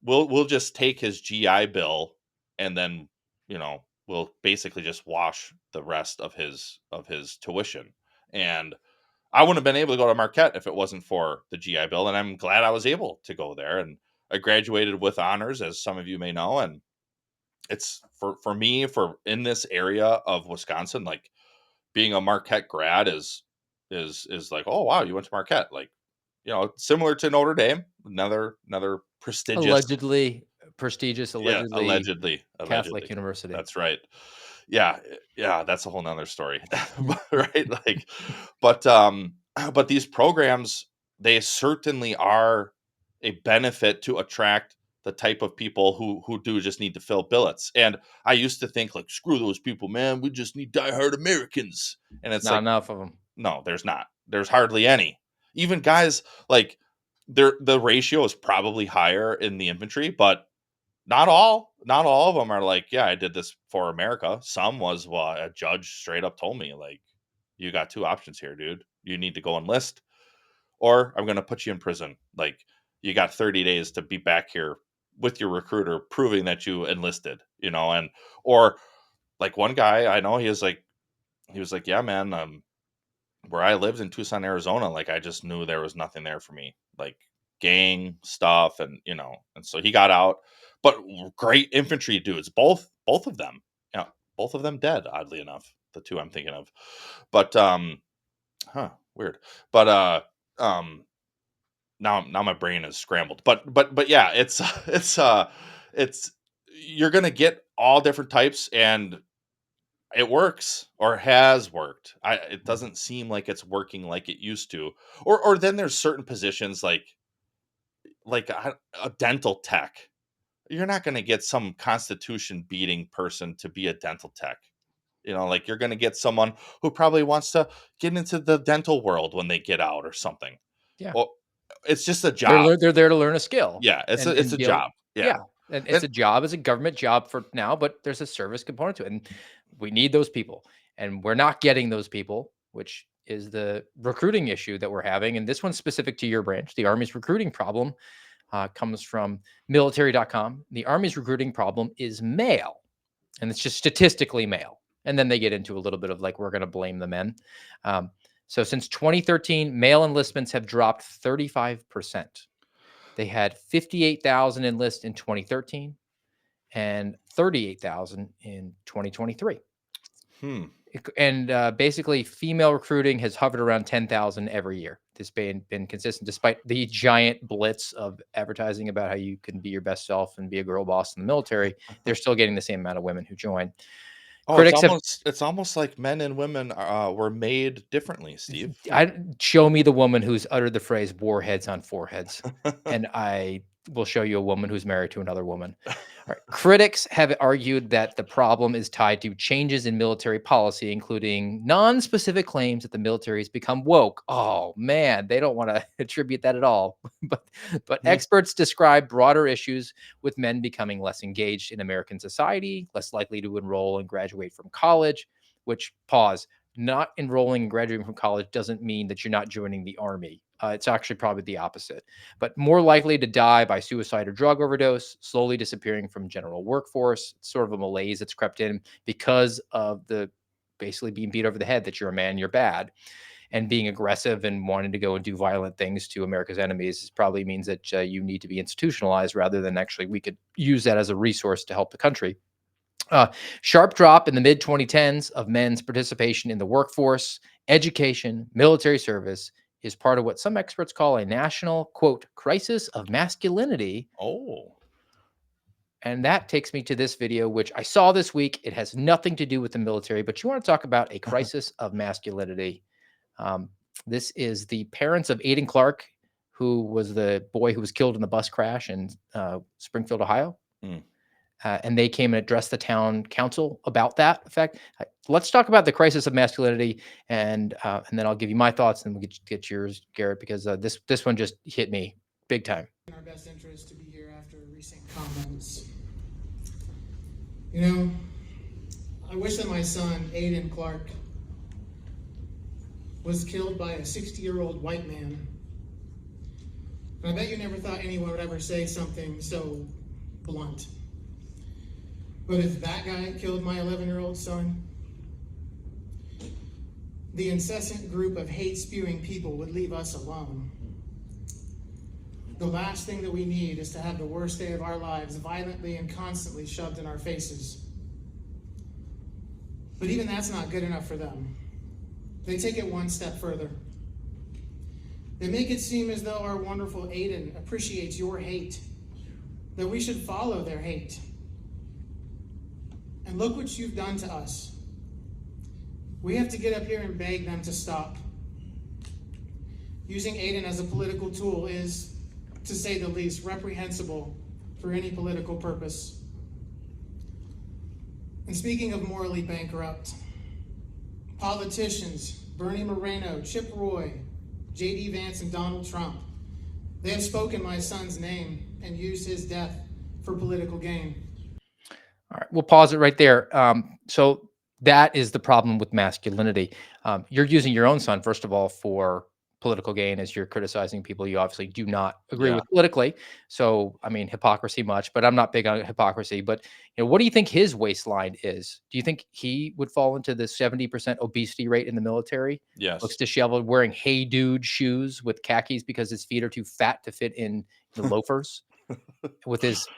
we'll just take his GI Bill, and then we'll basically just wash the rest of his tuition. And I wouldn't have been able to go to Marquette if it wasn't for the GI Bill, and I'm glad I was able to go there. And I graduated with honors, as some of you may know. And it's for me, in this area of Wisconsin, like, being a Marquette grad is like, oh wow, you went to Marquette, like, similar to Notre Dame. another prestigious, Allegedly prestigious, allegedly Catholic university. That's right. Yeah, that's a whole nother story. Right? Like, but these programs, they certainly are a benefit to attract the type of people who do just need to fill billets. And I used to think, like, screw those people, man, we just need diehard Americans. And it's Not like, enough of them. no, there's not. There's hardly any. Even guys, like, the ratio is probably higher in the infantry, but not all of them are like, yeah, I did this for America. Some was, well, a judge straight up told me, like, you got two options here, dude. You need to go enlist, or I'm going to put you in prison. Like, you got 30 days to be back here with your recruiter proving that you enlisted, and, or like one guy I know, he was like, yeah, man, where I lived in Tucson, Arizona, like, I just knew there was nothing there for me, like gang stuff, and and so he got out. But great infantry dudes, both of them, both of them dead, oddly enough, the two I'm thinking of. But weird. But now my brain is scrambled. But yeah, it's you're gonna get all different types, and it works, or has worked. It doesn't seem like it's working like it used to. Or then there's certain positions like a dental tech. You're not going to get some constitution beating person to be a dental tech. Like, you're going to get someone who probably wants to get into the dental world when they get out or something. Yeah. Well, it's just a job. They're there to learn a skill. Yeah, it's a job. Yeah. And it's a job, it's a government job for now, but there's a service component to it. And we need those people. And we're not getting those people, which is the recruiting issue that we're having. And this one's specific to your branch. The Army's recruiting problem comes from military.com. The Army's recruiting problem is male. And it's just statistically male. And then they get into a little bit of, like, we're going to blame the men. So since 2013, male enlistments have dropped 35%. They had 58,000 enlist in 2013 and 38,000 in 2023. And basically, female recruiting has hovered around 10,000 every year. This been consistent, despite the giant blitz of advertising about how you can be your best self and be a girl boss in the military. They're still getting the same amount of women who join. Oh, it's almost like men and women were made differently, Steve. Show me the woman who's uttered the phrase "warheads on foreheads," and I will show you a woman who's married to another woman. All right. Critics have argued that the problem is tied to changes in military policy, including non-specific claims that the military has become woke. Oh man, they don't want to attribute that at all. But experts describe broader issues with men becoming less engaged in American society, less likely to enroll and graduate from college. Which, not enrolling and graduating from college doesn't mean that you're not joining the Army. It's actually probably the opposite, but more likely to die by suicide or drug overdose, slowly disappearing from general workforce. It's sort of a malaise that's crept in because of the basically being beat over the head that you're a man, you're bad, and being aggressive and wanting to go and do violent things to America's enemies probably means that you need to be institutionalized rather than actually we could use that as a resource to help the country. Sharp drop in the mid-2010s of men's participation in the workforce, education, military service is part of what some experts call a national, quote, crisis of masculinity. Oh. And that takes me to this video, which I saw this week. It has nothing to do with the military, but you want to talk about a crisis of masculinity. This is the parents of Aiden Clark, who was the boy who was killed in the bus crash in Springfield, Ohio. And they came and addressed the town council about that effect. Let's talk about the crisis of masculinity, and then I'll give you my thoughts, and we'll get yours, Garrett, because this one just hit me big time. In our best interest to be here after recent comments. I wish that my son, Aiden Clark, was killed by a 60-year-old white man. And I bet you never thought anyone would ever say something so blunt. But if that guy killed my 11-year-old son, the incessant group of hate-spewing people would leave us alone. The last thing that we need is to have the worst day of our lives violently and constantly shoved in our faces. But even that's not good enough for them. They take it one step further. They make it seem as though our wonderful Aiden appreciates your hate, that we should follow their hate. And look what you've done to us. We have to get up here and beg them to stop. Using Aiden as a political tool is, to say the least, reprehensible for any political purpose. And speaking of morally bankrupt, politicians, Bernie Moreno, Chip Roy, J.D. Vance, and Donald Trump, they have spoken my son's name and used his death for political gain. All right, we'll pause it right there. So that is the problem with masculinity. You're using your own son, first of all, for political gain, as you're criticizing people you obviously do not agree Yeah. with politically. So, I mean, hypocrisy much, but I'm not big on hypocrisy. But what do you think his waistline is? Do you think he would fall into the 70% obesity rate in the military? Yes. Looks disheveled, wearing hey dude shoes with khakis because his feet are too fat to fit in the loafers, with his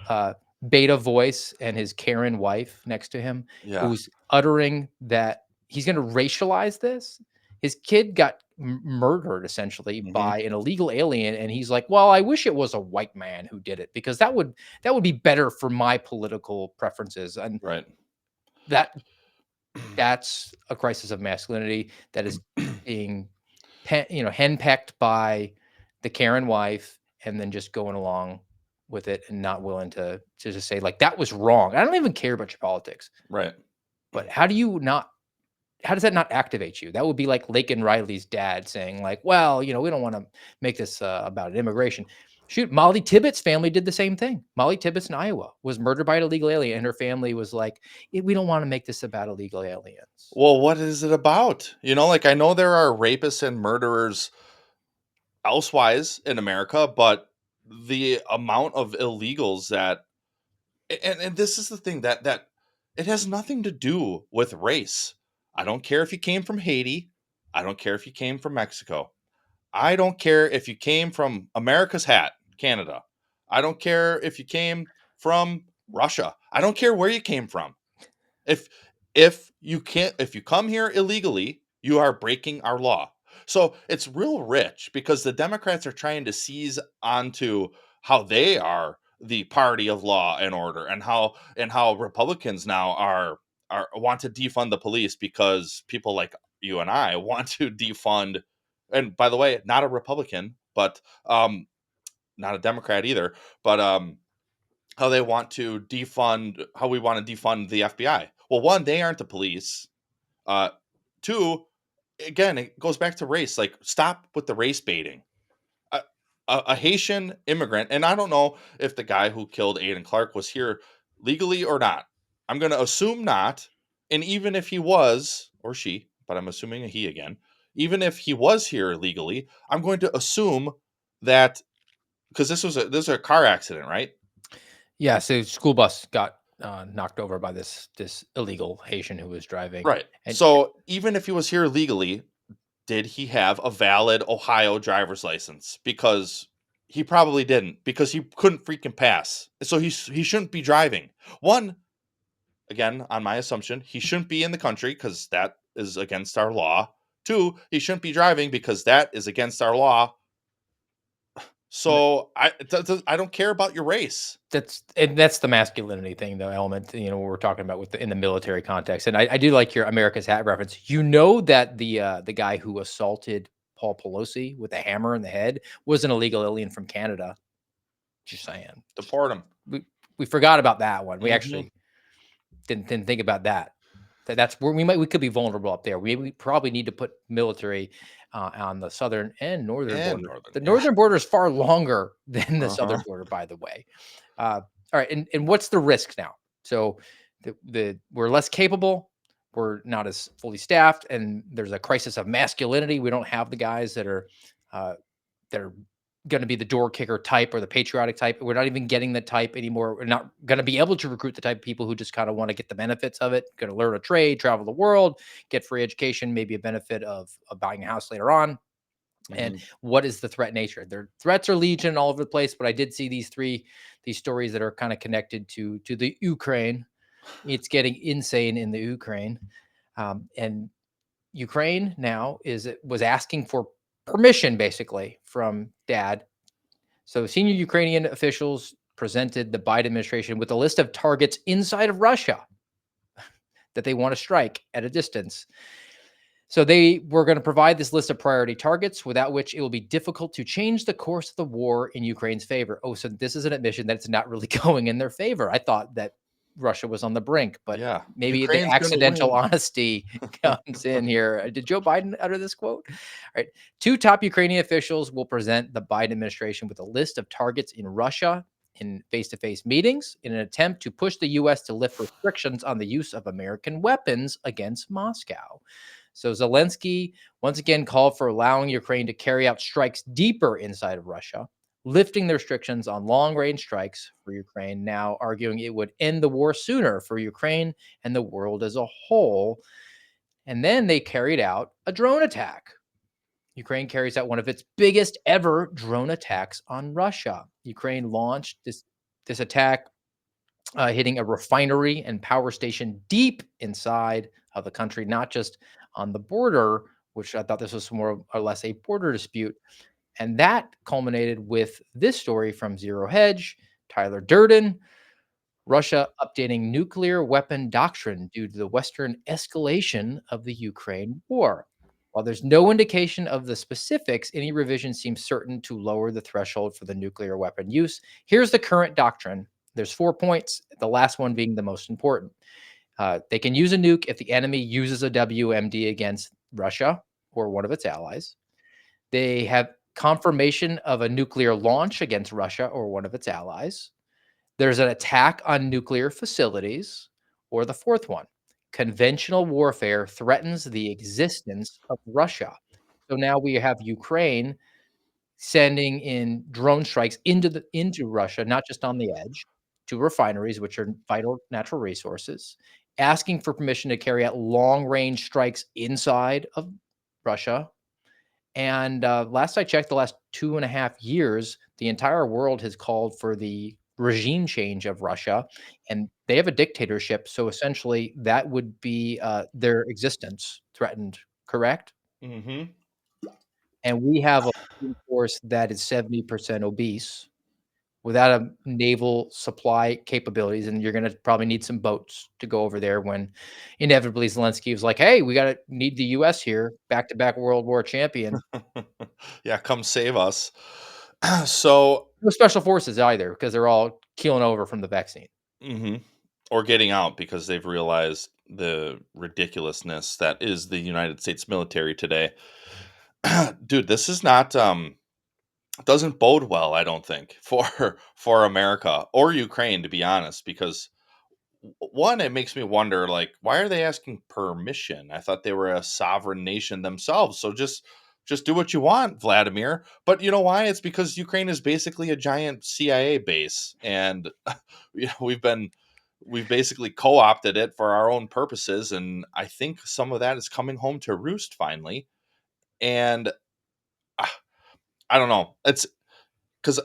beta voice and his Karen wife next to him, Yeah. who's uttering that he's going to racialize this. His kid got murdered essentially by an illegal alien, and he's like, "Well, I wish it was a white man who did it because that would be better for my political preferences." And Right. that's a crisis of masculinity that is being henpecked by the Karen wife, and then just going along with it and not willing to just say, like, that was wrong. I don't even care about your politics. Right. But how does that not activate you? That would be like Laken Riley's dad saying, like, well, we don't want to make this about immigration. Shoot, Molly Tibbetts' family did the same thing. Molly Tibbetts in Iowa was murdered by an illegal alien, and her family was like, we don't want to make this about illegal aliens. Well, what is it about? Like, I know there are rapists and murderers elsewise in America, but the amount of illegals that, and this is the thing that it has nothing to do with race. I don't care if you came from Haiti. I don't care if you came from Mexico. I don't care if you came from America's Hat, Canada. I don't care if you came from Russia. I don't care where you came from. If you come here illegally, you are breaking our law. So it's real rich because the Democrats are trying to seize onto how they are the party of law and order, and how Republicans now are want to defund the police because people like you and I want to defund. And by the way, not a Republican, but not a Democrat either, but how we want to defund the FBI. Well, one, they aren't the police. Two, again, it goes back to race. Like, stop with the race baiting. A Haitian immigrant, and I don't know if the guy who killed Aiden Clark was here legally or not. I'm going to assume not. And even if he was, or she, but I'm assuming a he again, even if he was here legally, I'm going to assume that, because this was a car accident, right? Yeah, so school bus got knocked over by this illegal Haitian who was driving. Right. And So even if he was here legally, did he have a valid Ohio driver's license? Because he probably didn't, because he couldn't freaking pass. So he shouldn't be driving. One, again, on my assumption, he shouldn't be in the country because that is against our law. Two, he shouldn't be driving because that is against our law. So I don't care about your race. that's the masculinity thing, the element, what we're talking about in the military context. And I do like your America's Hat reference. That the guy who assaulted Paul Pelosi with a hammer in the head was an illegal alien from Canada. Just saying. Deport him. We forgot about that one. We Mhm. actually didn't think about that. That's where we could be vulnerable up there. We probably need to put military on the southern and northern border. The northern border is far longer than the southern border, by the way. All right, and what's the risk now? So we're less capable. We're not as fully staffed, and there's a crisis of masculinity. We don't have the guys that are going to be the door kicker type or the patriotic type. We're not even getting the type anymore. We're not going to be able to recruit the type of people who just kind of want to get the benefits of it, going to learn a trade, travel the world, get free education, maybe a benefit of buying a house later on. And what is the threat nature? Their threats are legion all over the place, but I did see these stories that are kind of connected to the Ukraine. It's getting insane in the Ukraine. And Ukraine now was asking for permission, basically, from Dad. So senior Ukrainian officials presented the Biden administration with a list of targets inside of Russia that they want to strike at a distance. So they were going to provide this list of priority targets, without which it will be difficult to change the course of the war in Ukraine's favor. Oh, so this is an admission that it's not really going in their favor. I thought that Russia was on the brink, but Yeah. maybe the Ukraine's gonna accidental win. honesty comes in here. Did Joe Biden utter this quote? All right. 2 top Ukrainian officials will present the Biden administration with a list of targets in Russia in face-to-face meetings in an attempt to push the U.S. to lift restrictions on the use of American weapons against Moscow. So Zelensky once again called for allowing Ukraine to carry out strikes deeper inside of Russia, lifting the restrictions on long-range strikes for Ukraine, now arguing it would end the war sooner for Ukraine and the world as a whole. And then they carried out a drone attack. Ukraine carries out one of its biggest ever drone attacks on Russia. Ukraine launched this attack, hitting a refinery and power station deep inside of the country, not just on the border, which I thought this was more or less a border dispute. And that culminated with this story from Zero Hedge, Tyler Durden. Russia updating nuclear weapon doctrine due to the Western escalation of the Ukraine war. While there's no indication of the specifics, any revision seems certain to lower the threshold for the nuclear weapon use. Here's the current doctrine. There's 4 points, the last one being the most important. They can use a nuke if the enemy uses a WMD against Russia or one of its allies. They have confirmation of a nuclear launch against Russia or one of its allies. There's an attack on nuclear facilities, or the fourth one, conventional warfare threatens the existence of Russia. So now we have Ukraine sending in drone strikes into Russia, not just on the edge, to refineries, which are vital natural resources, asking for permission to carry out long-range strikes inside of Russia. And last I checked, the last 2.5 years, the entire world has called for the regime change of Russia, and they have a dictatorship. So essentially, that would be their existence threatened, correct? Mm-hmm. And we have a force that is 70% obese without a naval supply capabilities, and you're going to probably need some boats to go over there when inevitably Zelensky was like, hey, we got to need the U.S. here, back-to-back World War champion. Yeah, come save us. So No special forces either, because they're all keeling over from the vaccine. Or getting out because they've realized the ridiculousness that is the United States military today. Dude, this is not doesn't bode well, I don't think, for America or Ukraine, to be honest, because one, it makes me wonder, like, why are they asking permission? I thought they were a sovereign nation themselves. So just do what you want, Vladimir. But you know why? It's because Ukraine is basically a giant CIA base, and we've basically co-opted it for our own purposes, and I think some of that is coming home to roost finally. And I don't know. It's because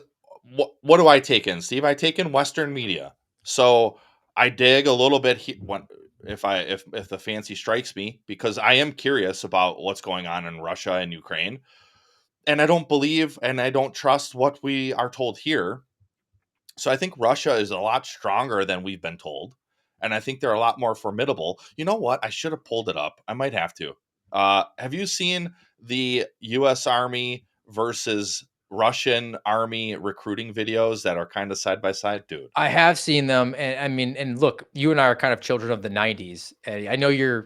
what do I take in, Steve? I take in Western media, so I dig a little bit if the fancy strikes me, because I am curious about what's going on in Russia and Ukraine, and I don't believe and I don't trust what we are told here. So I think Russia is a lot stronger than we've been told, and I think they're a lot more formidable. You know what? I should have pulled it up. I might have to. Have you seen the U.S. Army versus Russian Army recruiting videos that are kind of side by side, dude? I have seen them, and I mean, and look, you and I are kind of children of the '90s. And I know you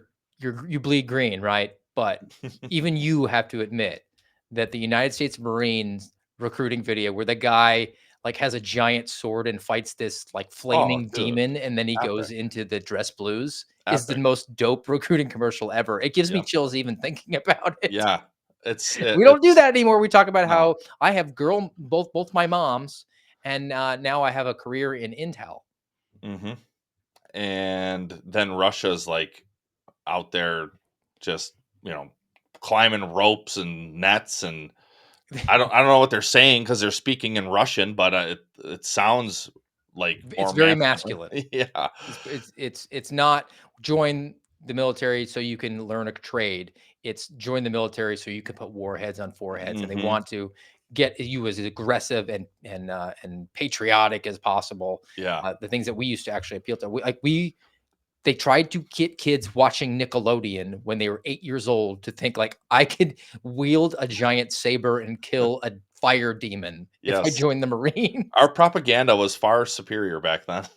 bleed green, right? But even you have to admit that the United States Marines recruiting video, where the guy like has a giant sword and fights this like Oh, flaming dude, demon, and then he goes epic, into the dress blues, is the epic. most dope recruiting commercial ever. It gives me Yeah, chills even thinking about it. yeah. We don't do It's that anymore. We talk about no. how I have both my moms, and now I have a career in Intel. Hmm. And then Russia's like out there just climbing ropes and nets, and I don't know what they're saying because they're speaking in Russian, but it sounds like It's more very masculine. masculine. Yeah. It's not join the military so you can learn a trade. It's join the military so you can put warheads on foreheads, and they Mhm. want to get you as aggressive and patriotic as possible. Yeah. The things that we used to actually appeal to, they tried to get kids watching Nickelodeon when they were 8 years old to think like I could wield a giant saber and kill a fire demon if I Yes. joined the Marines. Our propaganda was far superior back then.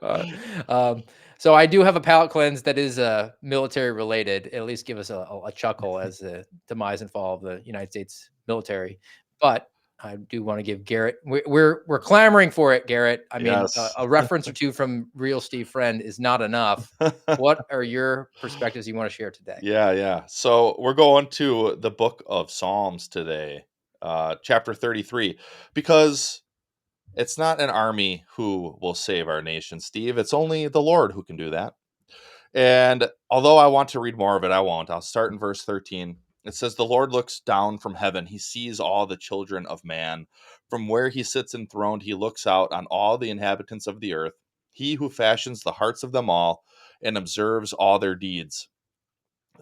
Uh, um, so I do have a palate cleanse that is military related. At least give us a chuckle as the demise and fall of the United States military. But I do want to give Garrett. We're clamoring for it, Garrett. I mean, Yes. a reference or two from Real Steve Friend is not enough. What are your perspectives you want to share today? Yeah, yeah. So we're going to the book of Psalms today, chapter 33, because it's not an army who will save our nation, Steve. It's only the Lord who can do that. And although I want to read more of it, I won't. I'll start in verse 13. It says, "The Lord looks down from heaven. He sees all the children of man. From where he sits enthroned, he looks out on all the inhabitants of the earth. He who fashions the hearts of them all and observes all their deeds.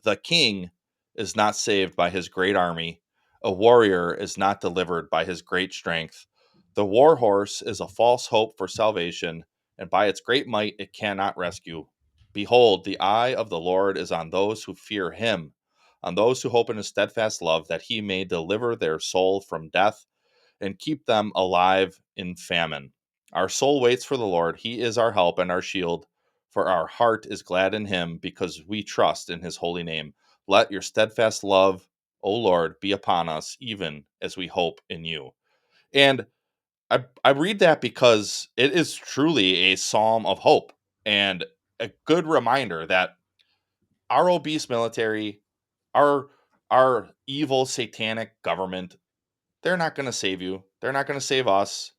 The king is not saved by his great army. A warrior is not delivered by his great strength. The war horse is a false hope for salvation, and by its great might it cannot rescue. Behold, the eye of the Lord is on those who fear him, on those who hope in his steadfast love, that he may deliver their soul from death and keep them alive in famine. Our soul waits for the Lord. He is our help and our shield, for our heart is glad in him because we trust in his holy name. Let your steadfast love, O Lord, be upon us, even as we hope in you." And I read that because it is truly a psalm of hope and a good reminder that our obese military, our our evil satanic government, they're not going to save you. They're not going to save us.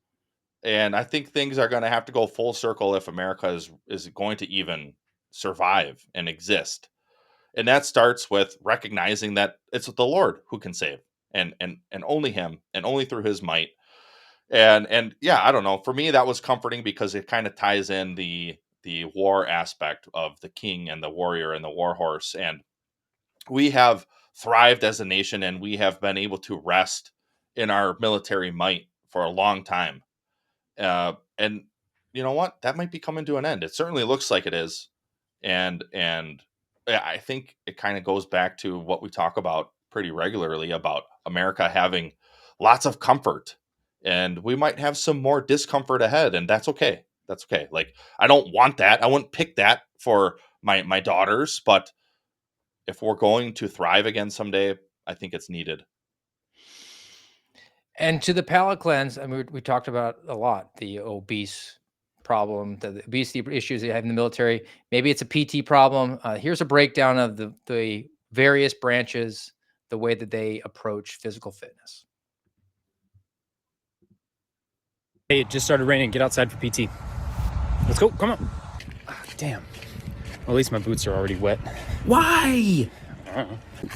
And I think things are going to have to go full circle if America is going to even survive and exist. And that starts with recognizing that it's the Lord who can save, and only him, and only through his might. And yeah, I don't know. For me, that was comforting because it kind of ties in the war aspect of the king and the warrior and the war horse. And we have thrived as a nation, and we have been able to rest in our military might for a long time. And you know what? That might be coming to an end. It certainly looks like it is. And yeah, I think it kind of goes back to what we talk about pretty regularly about America having lots of comfort, and we might have some more discomfort ahead, and that's okay. That's okay. Like, I don't want that. I wouldn't pick that for my daughters, but if we're going to thrive again someday, I think it's needed. And to the palate cleanse, I mean, we talked about a lot the obese problem, the obesity issues they have in the military. Maybe it's a PT problem. Here's a breakdown of the various branches, the way that they approach physical fitness. Hey, it just started raining. Get outside for PT. Let's go. Come on. Ah, damn. Well, at least my boots are already wet. Why?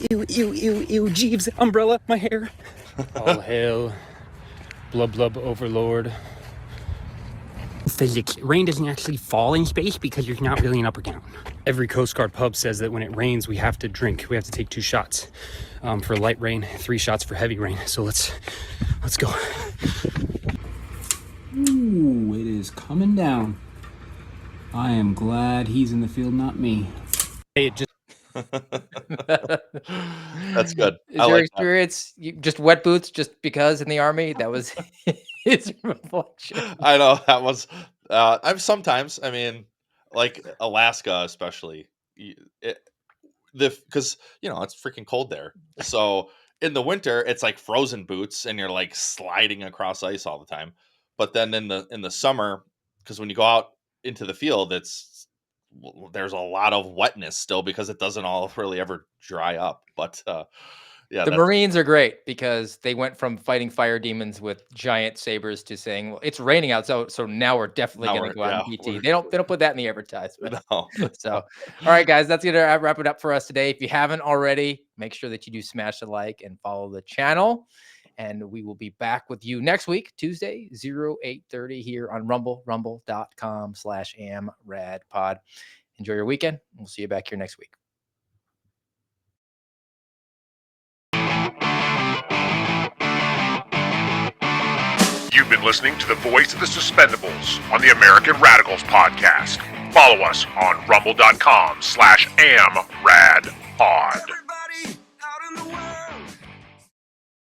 Ew, ew, ew, ew. Jeeves, umbrella, my hair. All hail, blub blub overlord. Physics. Rain doesn't actually fall in space because there's not really an up or down. Every Coast Guard pub says that when it rains, we have to drink. We have to take 2 shots for light rain, 3 shots for heavy rain. So let's go. Ooh, it is coming down. I am glad he's in the field, not me. Hey, it just. That's good. Is I your like that. experience just wet boots just because in the army that was his reflection? I know that was. I'm sometimes. I mean, like Alaska, especially. Because it's freaking cold there. So in the winter, it's like frozen boots, and you're like sliding across ice all the time. But then in the summer, because when you go out into the field, there's a lot of wetness still because it doesn't all really ever dry up. But yeah, The that's Marines are great because they went from fighting fire demons with giant sabers to saying, "Well, it's raining out, so now we're definitely now going to we're go out yeah in PT." we're They don't put that in the advertisement. no. So, all right, guys, that's going to wrap it up for us today. If you haven't already, make sure that you do smash the like and follow the channel. And we will be back with you next week, Tuesday, 08:30 here on rumble.com/amradpod. Enjoy your weekend. We'll see you back here next week. listening to the voice of the Suspendables on the American Radicals podcast. Follow us on rumble.com/amradpod.